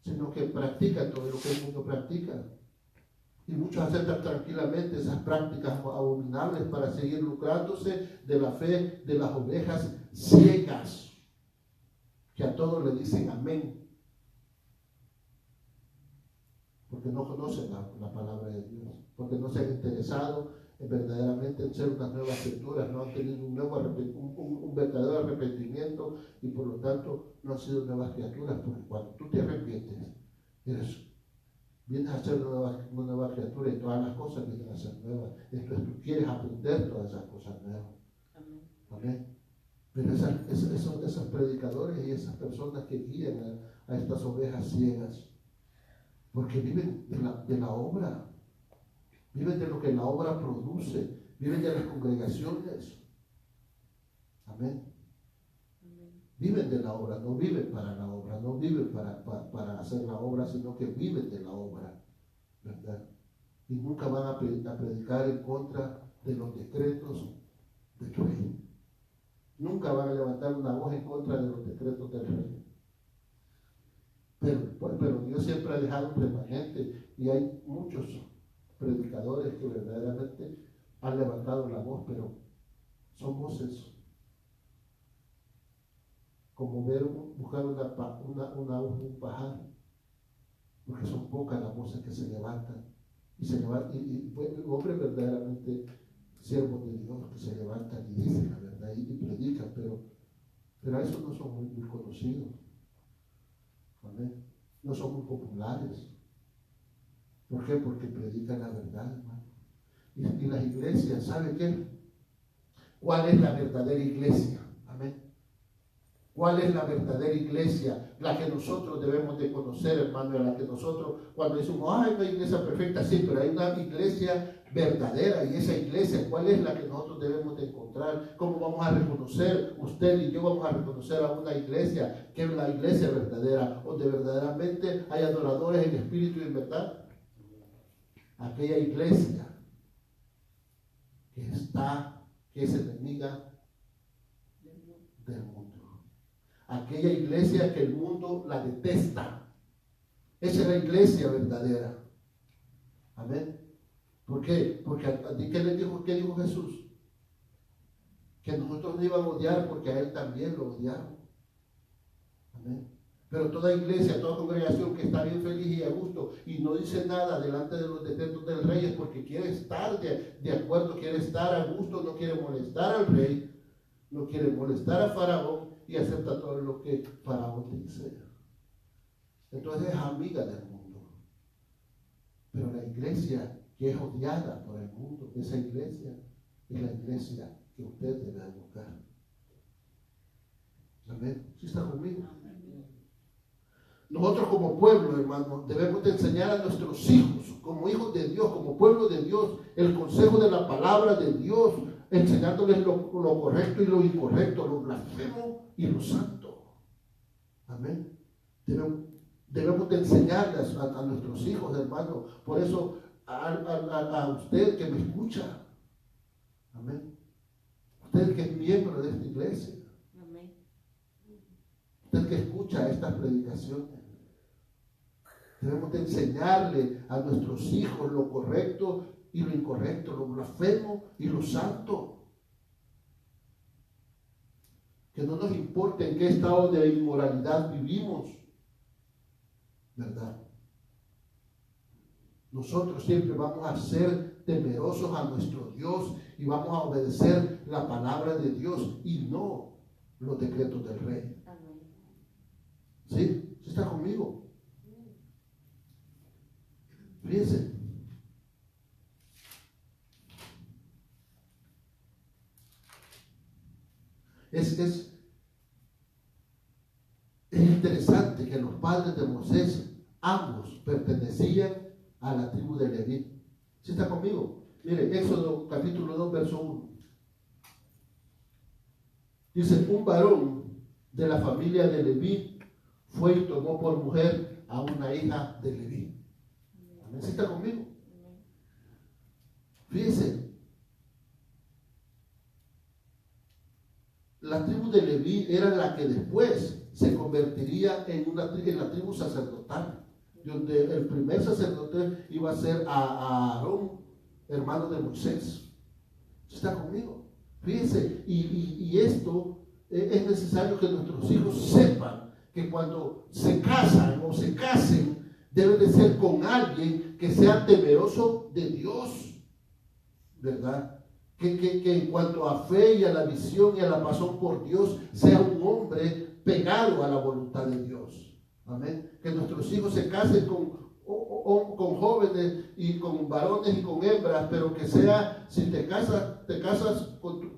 sino que practican todo lo que el mundo practica. Y muchos aceptan tranquilamente esas prácticas abominables para seguir lucrándose de la fe de las ovejas ciegas, que a todos le dicen amén, porque no conocen la palabra de Dios, porque no se han interesado verdaderamente en ser unas nuevas criaturas, no han tenido un verdadero arrepentimiento y por lo tanto no han sido nuevas criaturas, porque cuando tú te arrepientes, vienes a ser una nueva criatura y todas las cosas vienen a ser nuevas. Entonces tú quieres aprender todas esas cosas nuevas. Amén. Amén. Pero esos predicadores y esas personas que guían a estas ovejas ciegas, porque viven de la obra, viven de lo que la obra produce, viven de las congregaciones. Amén. Viven de la obra, no viven para la obra, no viven para hacer la obra, sino que viven de la obra, ¿verdad? Y nunca van a predicar en contra de los decretos del rey. Nunca van a levantar una voz en contra de los decretos del rey. Pero Dios siempre ha dejado un remanente y hay muchos predicadores que verdaderamente han levantado la voz, pero son voces como buscar un pajar, porque son pocas las voces que se levantan y hombres verdaderamente siervos de Dios que se levantan y dicen la verdad y predican, pero a eso no son muy conocidos. Amén. No son muy populares. ¿Por qué? Porque predican la verdad, hermano. Y las iglesias, ¿sabe qué? ¿Cuál es la verdadera iglesia? Amén. ¿Cuál es la verdadera iglesia? La que nosotros debemos de conocer, hermano, la que nosotros, cuando decimos, hay una iglesia perfecta, sí, pero hay una iglesia verdadera, y esa iglesia, ¿cuál es la que nosotros debemos de encontrar? ¿Cómo vamos a reconocer, usted y yo vamos a reconocer a una iglesia, que es la iglesia verdadera, donde verdaderamente hay adoradores en espíritu y en verdad? Aquella iglesia que es enemiga del mundo. Aquella iglesia que el mundo la detesta. Esa es la iglesia verdadera. Amén. ¿Por qué? Porque ¿qué dijo Jesús? Que nosotros no íbamos a odiar porque a él también lo odiaron. Amén. Pero toda iglesia, toda congregación que está bien feliz y a gusto y no dice nada delante de los decretos del rey es porque quiere estar de acuerdo, quiere estar a gusto, no quiere molestar al rey, no quiere molestar a Faraón y acepta todo lo que Faraón dice. Entonces es amiga del mundo. Pero la iglesia que es odiada por el mundo, esa iglesia es la iglesia que usted debe buscar. Amén. ¿Sí está conmigo? Nosotros como pueblo, hermano, debemos de enseñar a nuestros hijos, como hijos de Dios, como pueblo de Dios, el consejo de la palabra de Dios, enseñándoles lo correcto y lo incorrecto, lo blasfemo y lo santo. Amén. Debemos de enseñarles a nuestros hijos, hermano. Por eso, a usted que me escucha, amén, usted que es miembro de esta iglesia, amén, usted que escucha estas predicaciones, debemos de enseñarle a nuestros hijos lo correcto y lo incorrecto, lo blasfemo y lo santo. Que no nos importe en qué estado de inmoralidad vivimos, ¿verdad? Nosotros siempre vamos a ser temerosos a nuestro Dios y vamos a obedecer la palabra de Dios y no los decretos del rey. Amén. ¿Sí? ¿Sí está conmigo? Fíjense. Es interesante que los padres de Moisés, ambos pertenecían a la tribu de Leví. ¿Sí está conmigo? Mire, Éxodo capítulo 2, verso 1. Dice, un varón de la familia de Leví fue y tomó por mujer a una hija de Leví. ¿Sí está conmigo? Fíjense, la tribu de Leví era la que después se convertiría en la tribu sacerdotal, donde el primer sacerdote iba a ser a Aarón, hermano de Moisés. ¿Está conmigo? Fíjense, y esto es necesario que nuestros hijos sepan que cuando se casan o se casen, debe de ser con alguien que sea temeroso de Dios, ¿verdad? Que en cuanto a fe y a la visión y a la pasión por Dios, sea un hombre pegado a la voluntad de Dios. Amén. Que nuestros hijos se casen con jóvenes y con varones y con hembras, pero que sea, si te casas con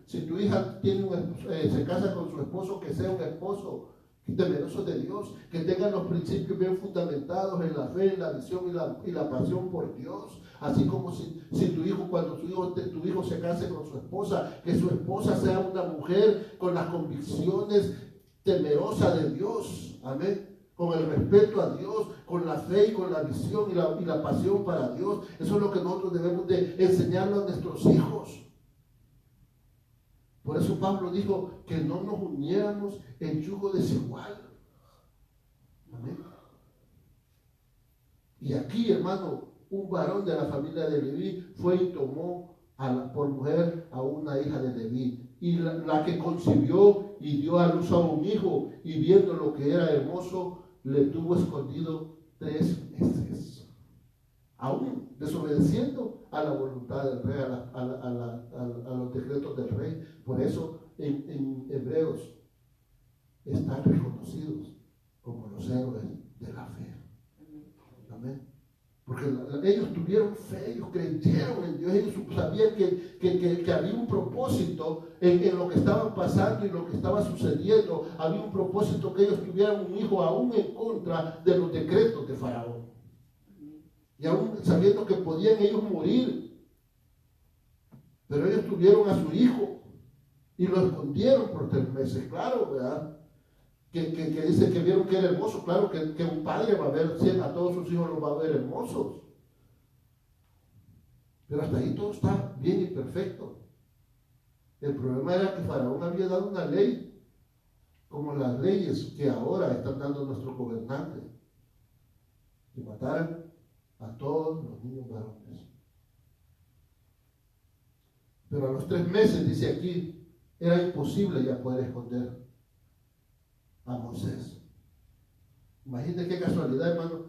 si tu hija se casa con su esposo, que sea un esposo temeroso de Dios, que tengan los principios bien fundamentados en la fe, en la visión y la pasión por Dios. Así como si tu hijo, cuando tu hijo se case con su esposa, que su esposa sea una mujer con las convicciones temerosa de Dios. Amén. Con el respeto a Dios, con la fe y con la visión y la pasión para Dios. Eso es lo que nosotros debemos de enseñarle a nuestros hijos. Por eso Pablo dijo que no nos uniéramos en yugo desigual. Amén. Y aquí, hermano, un varón de la familia de Leví fue y tomó por mujer a una hija de Leví. Y la que concibió y dio a luz a un hijo, y viendo lo que era hermoso, le tuvo escondido 3 meses. Aún desobedeciendo a la voluntad del rey, a los decretos del rey. Por eso en Hebreos están reconocidos como los héroes de la fe. Amén. Porque ellos tuvieron fe, ellos creyeron en Dios, ellos sabían que había un propósito en lo que estaban pasando y lo que estaba sucediendo. Había un propósito que ellos tuvieran un hijo aún en contra de los decretos de Faraón. Y aún sabiendo que podían ellos morir. Pero ellos tuvieron a su hijo y lo escondieron por 3 meses. Claro, ¿verdad? Que dice que vieron que era hermoso. Claro que un padre va a ver, a todos sus hijos los va a ver hermosos. Pero hasta ahí todo está bien y perfecto. El problema era que Faraón había dado una ley, como las leyes que ahora están dando nuestros gobernantes, que mataran a todos los niños varones. Pero a los 3 meses, dice aquí, era imposible ya poder esconder a Moisés. Imagínate qué casualidad, hermano,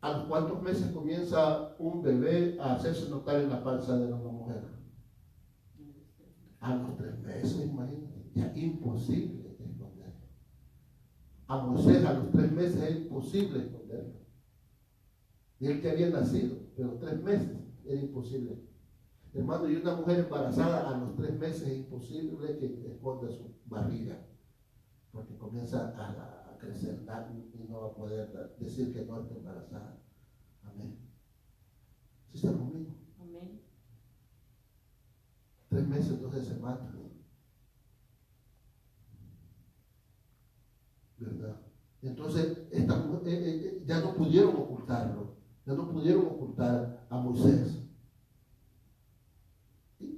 a los cuántos meses comienza un bebé a hacerse notar en la panza de una mujer. A los 3 meses, imagínate, ya imposible esconderlo. A Moisés a los 3 meses es imposible esconderlo. Y él que había nacido, pero 3 meses era imposible. Hermano, y una mujer embarazada a los 3 meses es imposible que esconda su barriga, porque comienza a crecer y no va a poder decir que no está embarazada. Amén. ¿Sí está conmigo? Amén. 3 meses entonces se mata, ¿verdad? Entonces ya no pudieron ocultarlo, ya no pudieron ocultar a Moisés.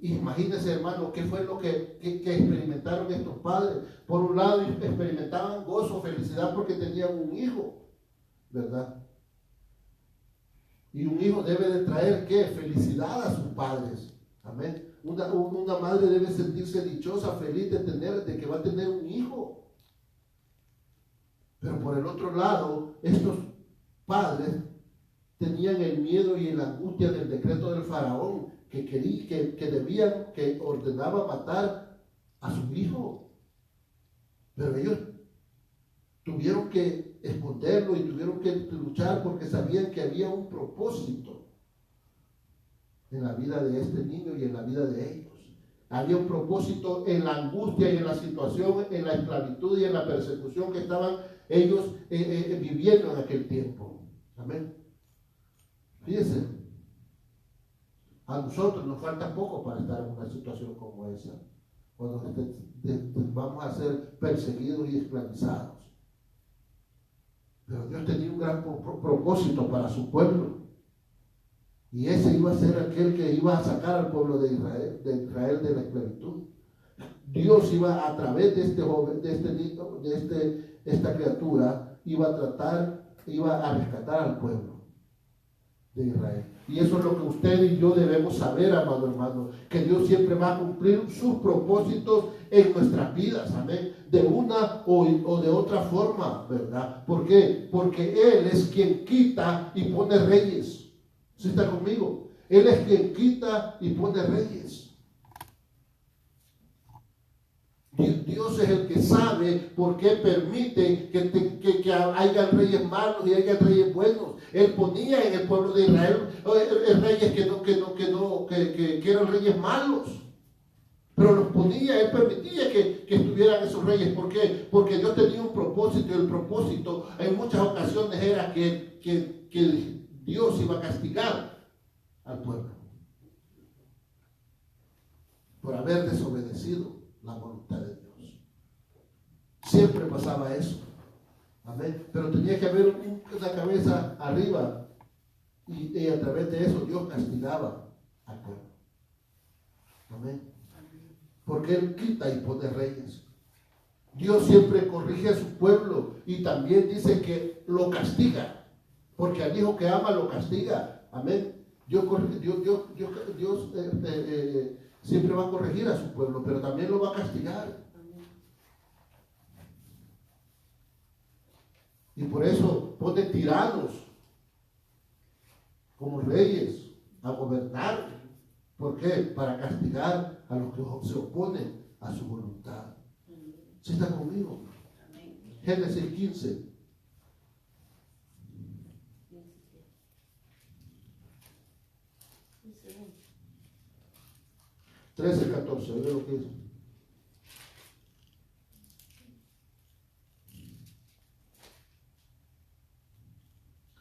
Imagínense, hermano, qué fue lo que experimentaron estos padres. Por un lado, experimentaban gozo, felicidad porque tenían un hijo, ¿verdad? Y un hijo debe de traer, ¿qué? Felicidad a sus padres. Amén. Una madre debe sentirse dichosa, feliz de que va a tener un hijo. Pero por el otro lado, estos padres tenían el miedo y la angustia del decreto del Faraón, que ordenaba matar a su hijo. Pero ellos tuvieron que esconderlo y tuvieron que luchar porque sabían que había un propósito en la vida de este niño y en la vida de ellos. Había un propósito en la angustia y en la situación, en la esclavitud y en la persecución que estaban ellos viviendo en aquel tiempo. Amén. Fíjense, a nosotros nos falta poco para estar en una situación como esa, cuando vamos a ser perseguidos y esclavizados. Pero Dios tenía un gran propósito para su pueblo. Y ese iba a ser aquel que iba a sacar al pueblo de Israel de la esclavitud. Dios iba a través de este joven, de este niño, esta criatura, iba a rescatar al pueblo de Israel. Y eso es lo que usted y yo debemos saber, amado hermano, que Dios siempre va a cumplir sus propósitos en nuestras vidas, amén, de una o de otra forma, ¿verdad? ¿Por qué? Porque Él es quien quita y pone reyes. ¿Sí está conmigo? Él es quien quita y pone reyes. Dios es el que sabe por qué permite que haya reyes malos y haya reyes buenos. Él ponía en el pueblo de Israel reyes que eran reyes malos. Pero los ponía, Él permitía que estuvieran esos reyes. ¿Por qué? Porque Dios tenía un propósito, y el propósito en muchas ocasiones era que Dios iba a castigar al pueblo por haber desobedecido la voluntad de Dios. Siempre pasaba eso. Amén. Pero tenía que haber una cabeza arriba y a través de eso Dios castigaba al pueblo. Amén. Porque Él quita y pone reyes. Dios siempre corrige a su pueblo y también dice que lo castiga. Porque al hijo que ama lo castiga. Amén. Dios siempre va a corregir a su pueblo, pero también lo va a castigar. Y por eso pone tiranos como reyes a gobernar. ¿Por qué? Para castigar a los que se oponen a su voluntad. ¿Sí está conmigo? Génesis 15. 13-14, oiga lo que dice.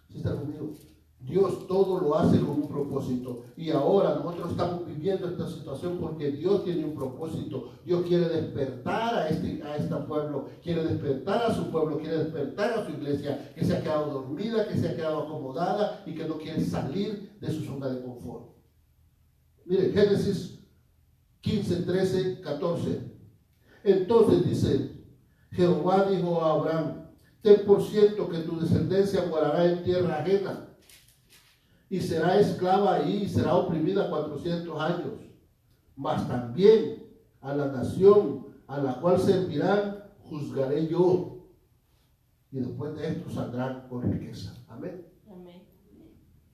¿Sí está conmigo? Dios todo lo hace con un propósito. Y ahora nosotros estamos viviendo esta situación porque Dios tiene un propósito. Dios quiere despertar a este pueblo, quiere despertar a su pueblo, quiere despertar a su iglesia, que se ha quedado dormida, que se ha quedado acomodada y que no quiere salir de su zona de confort. Mire, Génesis 15, 13, 14. Entonces dice, Jehová dijo a Abraham, ten por cierto que tu descendencia morará en tierra ajena y será esclava ahí y será oprimida 400 años. Mas también a la nación a la cual servirán juzgaré yo. Y después de esto saldrán con riqueza. Amén.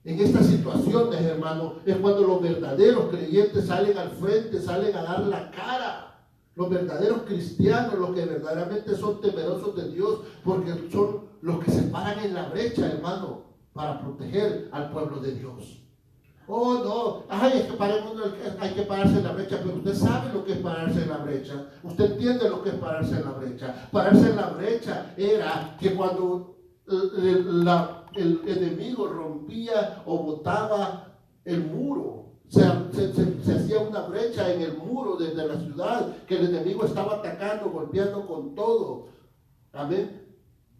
En estas situaciones, hermano, es cuando los verdaderos creyentes salen al frente, salen a dar la cara. Los verdaderos cristianos, los que verdaderamente son temerosos de Dios, porque son los que se paran en la brecha, hermano, para proteger al pueblo de Dios. Oh, no, ay, es que hay que pararse en la brecha, pero usted sabe lo que es pararse en la brecha. Usted entiende lo que es pararse en la brecha. Pararse en la brecha era que cuando el enemigo rompía o botaba el muro, se hacía una brecha en el muro desde la ciudad, que el enemigo estaba atacando, golpeando con todo. Amén.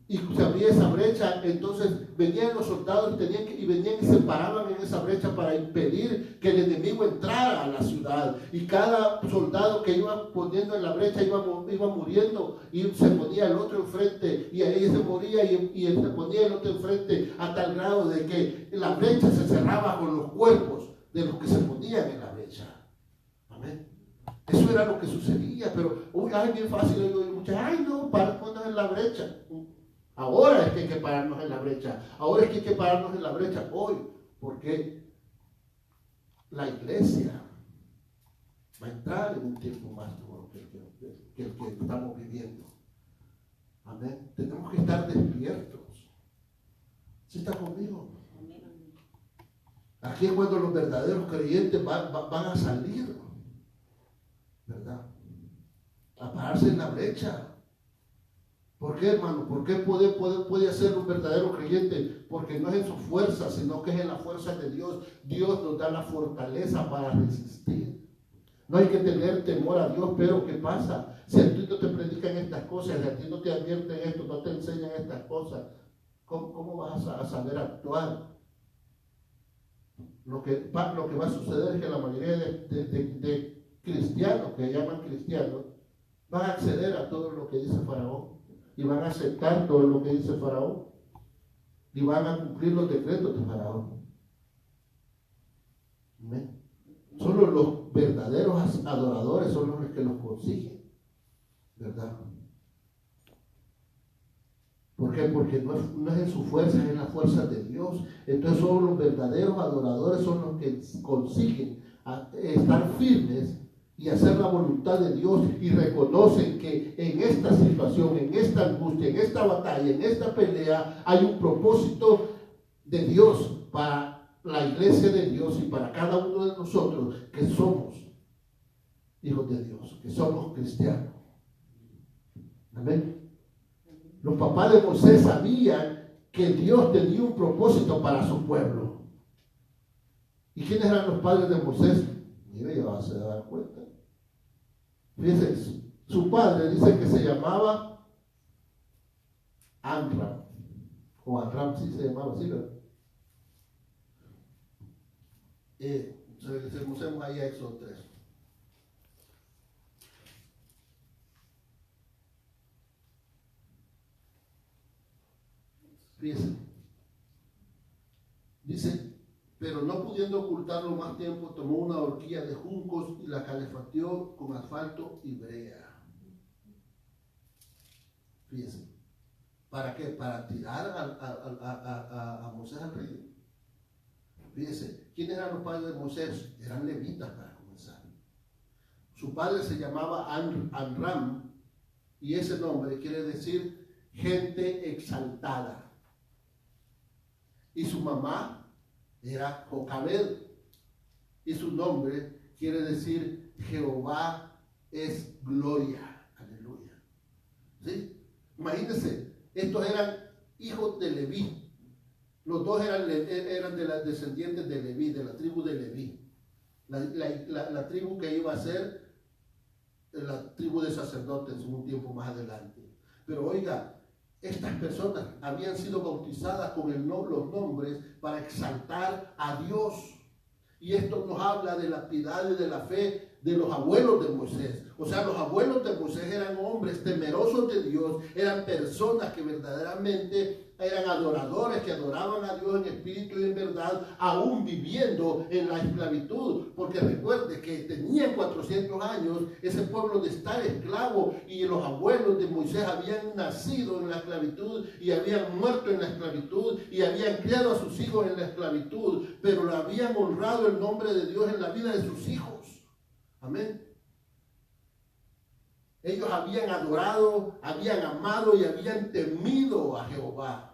Y se abría esa brecha, entonces venían los soldados y venían y se paraban en esa brecha para impedir que el enemigo entrara a la ciudad. Y cada soldado que iba poniendo en la brecha iba muriendo y se ponía el otro enfrente y ahí se moría y se ponía el otro enfrente, a tal grado de que la brecha se cerraba con los cuerpos de los que se ponían en la brecha. Amén. Eso era lo que sucedía, pero ay, bien fácil, ay no, pararnos en la brecha. Ahora es que hay que pararnos en la brecha. Ahora es que hay que pararnos en la brecha hoy. ¿Por qué? la iglesia va a entrar en un tiempo más duro que el que estamos viviendo. Amén. Tenemos que estar despiertos. ¿Sí está conmigo? Aquí es cuando los verdaderos creyentes van a salir, ¿verdad? A pararse en la brecha. ¿Por qué, hermano? ¿Por qué puede hacer un verdadero creyente? Porque no es en su fuerza, sino que es en la fuerza de Dios. Dios nos da la fortaleza para resistir. No hay que tener temor a Dios, pero ¿qué pasa? Si a ti no te predican estas cosas, si a ti no te advierten esto, no te enseñan estas cosas, ¿cómo vas a saber actuar? Lo que va a suceder es que la mayoría de cristianos, que llaman cristianos, van a acceder a todo lo que dice Faraón y van a aceptar todo lo que dice Faraón y van a cumplir los decretos de Faraón. ¿Ven? Solo los verdaderos adoradores son los que los consiguen, ¿verdad? ¿Por qué? Porque no es en su fuerza, es en la fuerza de Dios. Entonces solo los verdaderos adoradores son los que consiguen estar firmes y hacer la voluntad de Dios y reconocen que en esta situación, en esta angustia, en esta batalla, en esta pelea, hay un propósito de Dios para la iglesia de Dios y para cada uno de nosotros que somos hijos de Dios, que somos cristianos. Amén. Los papás de Moisés sabían que Dios tenía un propósito para su pueblo. ¿Y quiénes eran los padres de Moisés? Mire, ya se dan cuenta. Fíjense, su padre dice que se llamaba Amram. O Amram, sí se llamaba así, ¿verdad? Recemos ahí a Éxodo 3. Fíjense. Dice, pero no pudiendo ocultarlo más tiempo, tomó una horquilla de juncos y la calefacteó con asfalto y brea. Fíjense. ¿Para qué? Para tirar a Moisés al río. Fíjense, ¿quiénes eran los padres de Moisés? Eran levitas para comenzar. Su padre se llamaba Amram y ese nombre quiere decir gente exaltada. Y su mamá era Jocabed y su nombre quiere decir Jehová es gloria. Aleluya. ¿Sí? Imagínense, estos eran hijos de Leví. Los dos eran de las descendientes de Leví, de la tribu de Leví. La tribu que iba a ser la tribu de sacerdotes un tiempo más adelante. Pero oiga, estas personas habían sido bautizadas con los nombres para exaltar a Dios. Y esto nos habla de la piedad y de la fe de los abuelos de Moisés. O sea, los abuelos de Moisés eran hombres temerosos de Dios, eran personas que verdaderamente eran adoradores, que adoraban a Dios en espíritu y en verdad, aún viviendo en la esclavitud. Porque recuerde que tenían 400 años ese pueblo de estar esclavo, y los abuelos de Moisés habían nacido en la esclavitud y habían muerto en la esclavitud y habían criado a sus hijos en la esclavitud, pero le habían honrado el nombre de Dios en la vida de sus hijos. Amén. Ellos habían adorado, habían amado y habían temido a Jehová.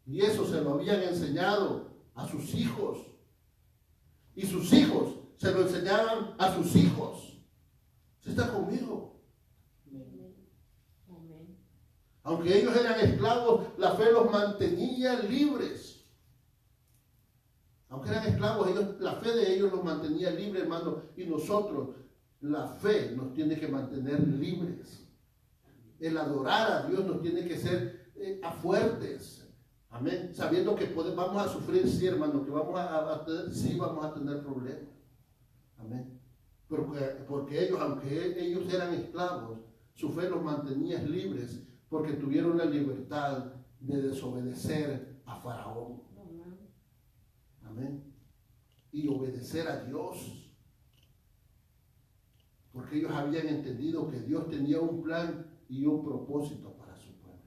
Y eso se lo habían enseñado a sus hijos. Y sus hijos se lo enseñaban a sus hijos. ¿Se está conmigo? Amén. Aunque ellos eran esclavos, la fe los mantenía libres. Aunque eran esclavos, la fe de ellos los mantenía libres, hermano. Y nosotros, la fe nos tiene que mantener libres. El adorar a Dios nos tiene que ser fuertes. Amén. Sabiendo que vamos a sufrir, sí, hermano, que vamos a tener problemas. Amén. Porque ellos, aunque ellos eran esclavos, su fe los mantenía libres, porque tuvieron la libertad de desobedecer a Faraón. Amén. Y obedecer a Dios. Porque ellos habían entendido que Dios tenía un plan y un propósito para su pueblo.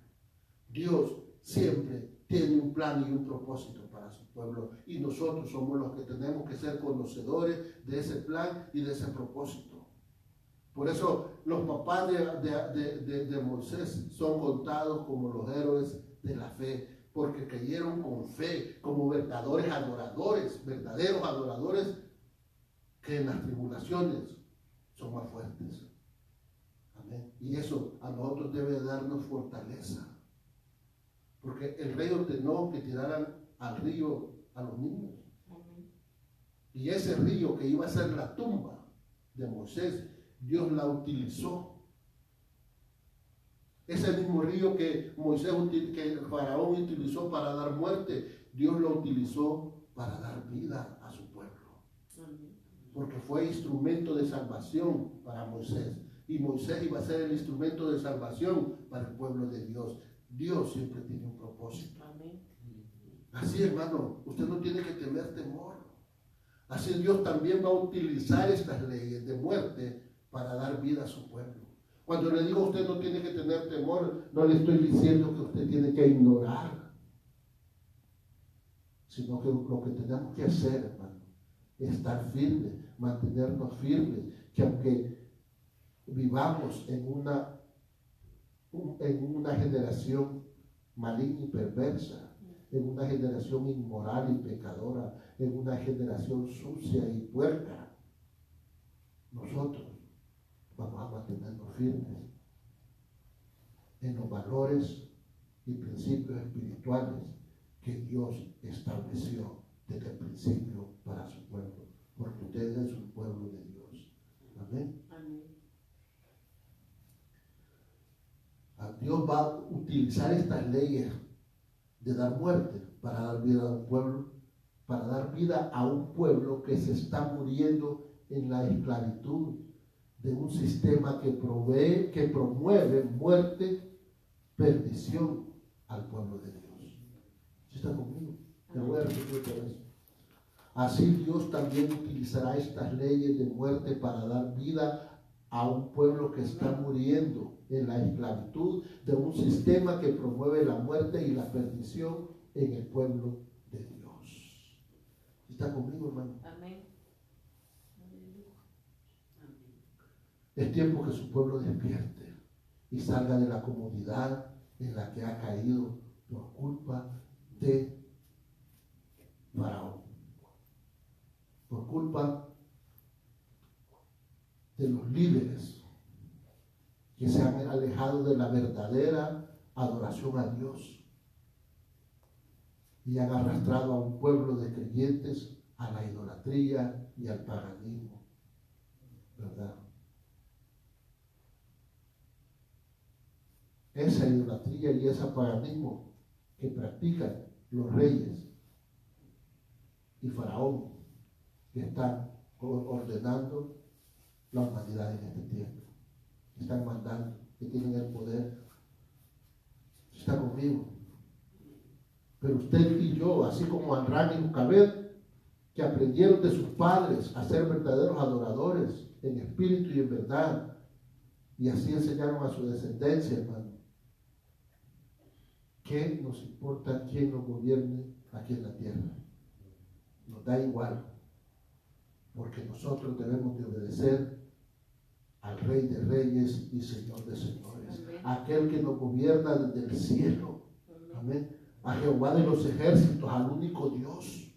Dios siempre tiene un plan y un propósito para su pueblo. Y nosotros somos los que tenemos que ser conocedores de ese plan y de ese propósito. Por eso los papás de Moisés son contados como los héroes de la fe, porque creyeron con fe, como verdaderos adoradores, que en las tribulaciones son más fuertes. Amén. Y eso a nosotros debe darnos fortaleza. Porque el rey ordenó que tiraran al río a los niños. Y ese río que iba a ser la tumba de Moisés, Dios la utilizó. Ese mismo río que que el faraón utilizó para dar muerte, Dios lo utilizó para dar vida a su pueblo. Porque fue instrumento de salvación para Moisés. Y Moisés iba a ser el instrumento de salvación para el pueblo de Dios. Dios siempre tiene un propósito. Así, hermano, usted no tiene que tener temor. Así Dios también va a utilizar estas leyes de muerte para dar vida a su pueblo. Cuando le digo a usted no tiene que tener temor, no le estoy diciendo que usted tiene que ignorar, sino que lo que tenemos que hacer, hermano, es estar firmes, mantenernos firmes, que aunque vivamos en una generación maligna y perversa, en una generación inmoral y pecadora, en una generación sucia y puerca, nosotros vamos a mantenernos firmes en los valores y principios espirituales que Dios estableció desde el principio para su pueblo, porque usted es un pueblo de Dios. Amén. Amén. Dios va a utilizar estas leyes de dar muerte para dar vida a un pueblo, para dar vida a un pueblo que se está muriendo en la esclavitud de un sistema que promueve muerte, perdición al pueblo de Dios. ¿Sí está conmigo? Te voy a repetir otra vez. Así Dios también utilizará estas leyes de muerte para dar vida a un pueblo que está muriendo en la esclavitud de un sistema que promueve la muerte y la perdición en el pueblo de Dios. ¿Está conmigo, hermano? Amén. Es tiempo que su pueblo despierte y salga de la comodidad en la que ha caído por culpa de Faraón, por culpa de los líderes que se han alejado de la verdadera adoración a Dios y han arrastrado a un pueblo de creyentes a la idolatría y al paganismo, ¿verdad? Esa idolatría y ese paganismo que practican los reyes y Faraón, que están ordenando la humanidad en este tiempo, que están mandando, que tienen el poder. Está conmigo. Pero usted y yo, así como Amram y Jochebed, que aprendieron de sus padres a ser verdaderos adoradores en espíritu y en verdad, y así enseñaron a su descendencia, hermano. ¿Qué nos importa quién nos gobierne aquí en la tierra? Nos da igual, porque nosotros debemos de obedecer al Rey de Reyes y Señor de Señores, aquel que nos gobierna desde el cielo. Amén. A Jehová de los ejércitos, al único Dios,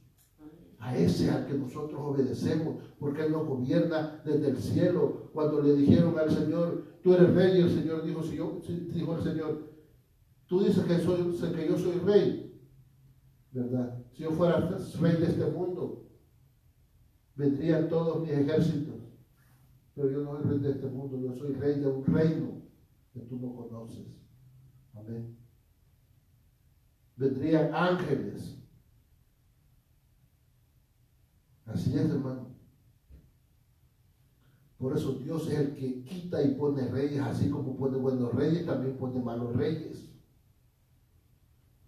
a ese al que nosotros obedecemos, porque Él nos gobierna desde el cielo. Cuando le dijeron al Señor, tú eres rey, y el Señor dijo, dijo el Señor, tú dices que yo soy rey, ¿verdad? Si yo fuera rey de este mundo, vendrían todos mis ejércitos, pero yo no soy rey de este mundo, yo soy rey de un reino que tú no conoces. Amén. Vendrían ángeles. Así es, hermano. Por eso Dios es el que quita y pone reyes, así como pone buenos reyes, también pone malos reyes.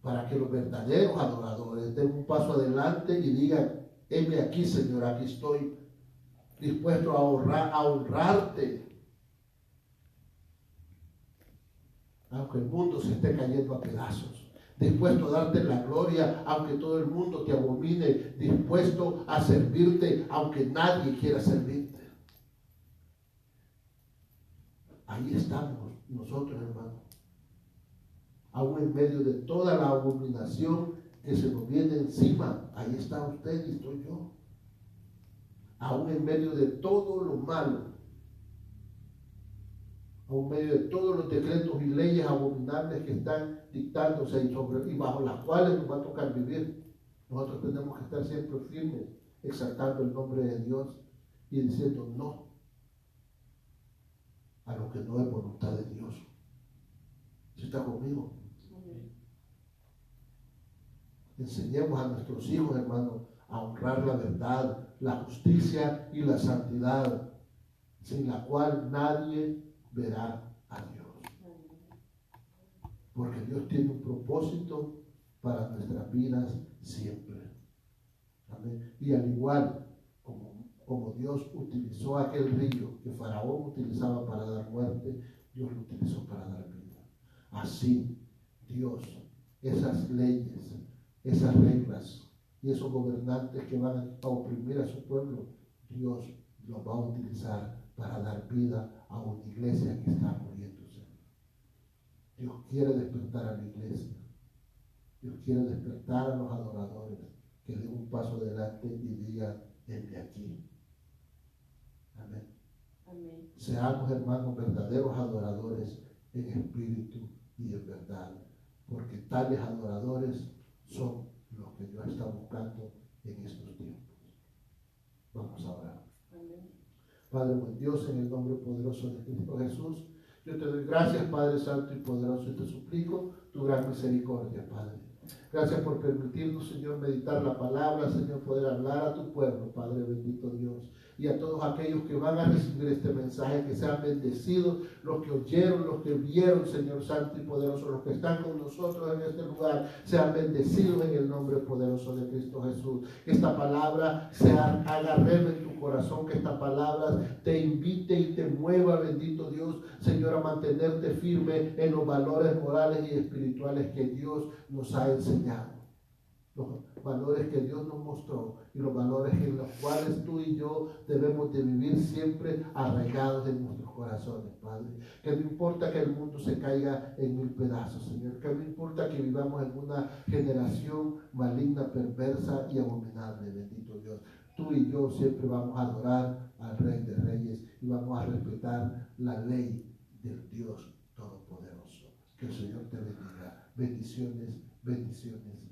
Para que los verdaderos adoradores den un paso adelante y digan, heme aquí, Señor, aquí estoy dispuesto a honrarte. Aunque el mundo se esté cayendo a pedazos, dispuesto a darte la gloria aunque todo el mundo te abomine, dispuesto a servirte aunque nadie quiera servirte. Ahí estamos nosotros, hermanos. Aún en medio de toda la abominación que se nos viene encima, ahí está usted y estoy yo. Aún en medio de todo lo malo, aún en medio de todos los decretos y leyes abominables que están dictándose y bajo las cuales nos va a tocar vivir, nosotros tenemos que estar siempre firmes, exaltando el nombre de Dios y diciendo no a lo que no es voluntad de Dios. ¿Sí está conmigo? Enseñemos a nuestros hijos, hermanos, a honrar la verdad, la justicia y la santidad, sin la cual nadie verá a Dios. Porque Dios tiene un propósito para nuestras vidas siempre. Amén. Y al igual como Dios utilizó aquel río que Faraón utilizaba para dar muerte, Dios lo utilizó para dar vida. Así, Dios, esas leyes, esas reglas y esos gobernantes que van a oprimir a su pueblo, Dios los va a utilizar para dar vida a una iglesia que está muriéndose. Dios quiere despertar a la iglesia. Dios quiere despertar a los adoradores que den un paso adelante y digan, desde aquí. Amén. Amén. Seamos, hermanos, verdaderos adoradores en espíritu y en verdad, porque tales adoradores son los que Dios está buscando en estos tiempos. Vamos a orar. Amén. Padre buen Dios, en el nombre poderoso de Cristo Jesús, yo te doy gracias, Padre Santo y poderoso, y te suplico tu gran misericordia, Padre. Gracias por permitirnos, Señor, meditar la palabra, Señor, poder hablar a tu pueblo, Padre bendito Dios. Y a todos aquellos que van a recibir este mensaje, que sean bendecidos, los que oyeron, los que vieron, Señor Santo y poderoso, los que están con nosotros en este lugar, sean bendecidos en el nombre poderoso de Cristo Jesús. Que esta palabra haga rema en tu corazón, que esta palabra te invite y te mueva, bendito Dios, Señor, a mantenerte firme en los valores morales y espirituales que Dios nos ha enseñado. Los valores que Dios nos mostró y los valores en los cuales tú y yo debemos de vivir siempre arraigados en nuestros corazones, Padre. Que no importa que el mundo se caiga en 1000 pedazos, Señor. Que no importa que vivamos en una generación maligna, perversa y abominable, bendito Dios. Tú y yo siempre vamos a adorar al Rey de Reyes y vamos a respetar la ley del Dios Todopoderoso. Que el Señor te bendiga. Bendiciones, bendiciones.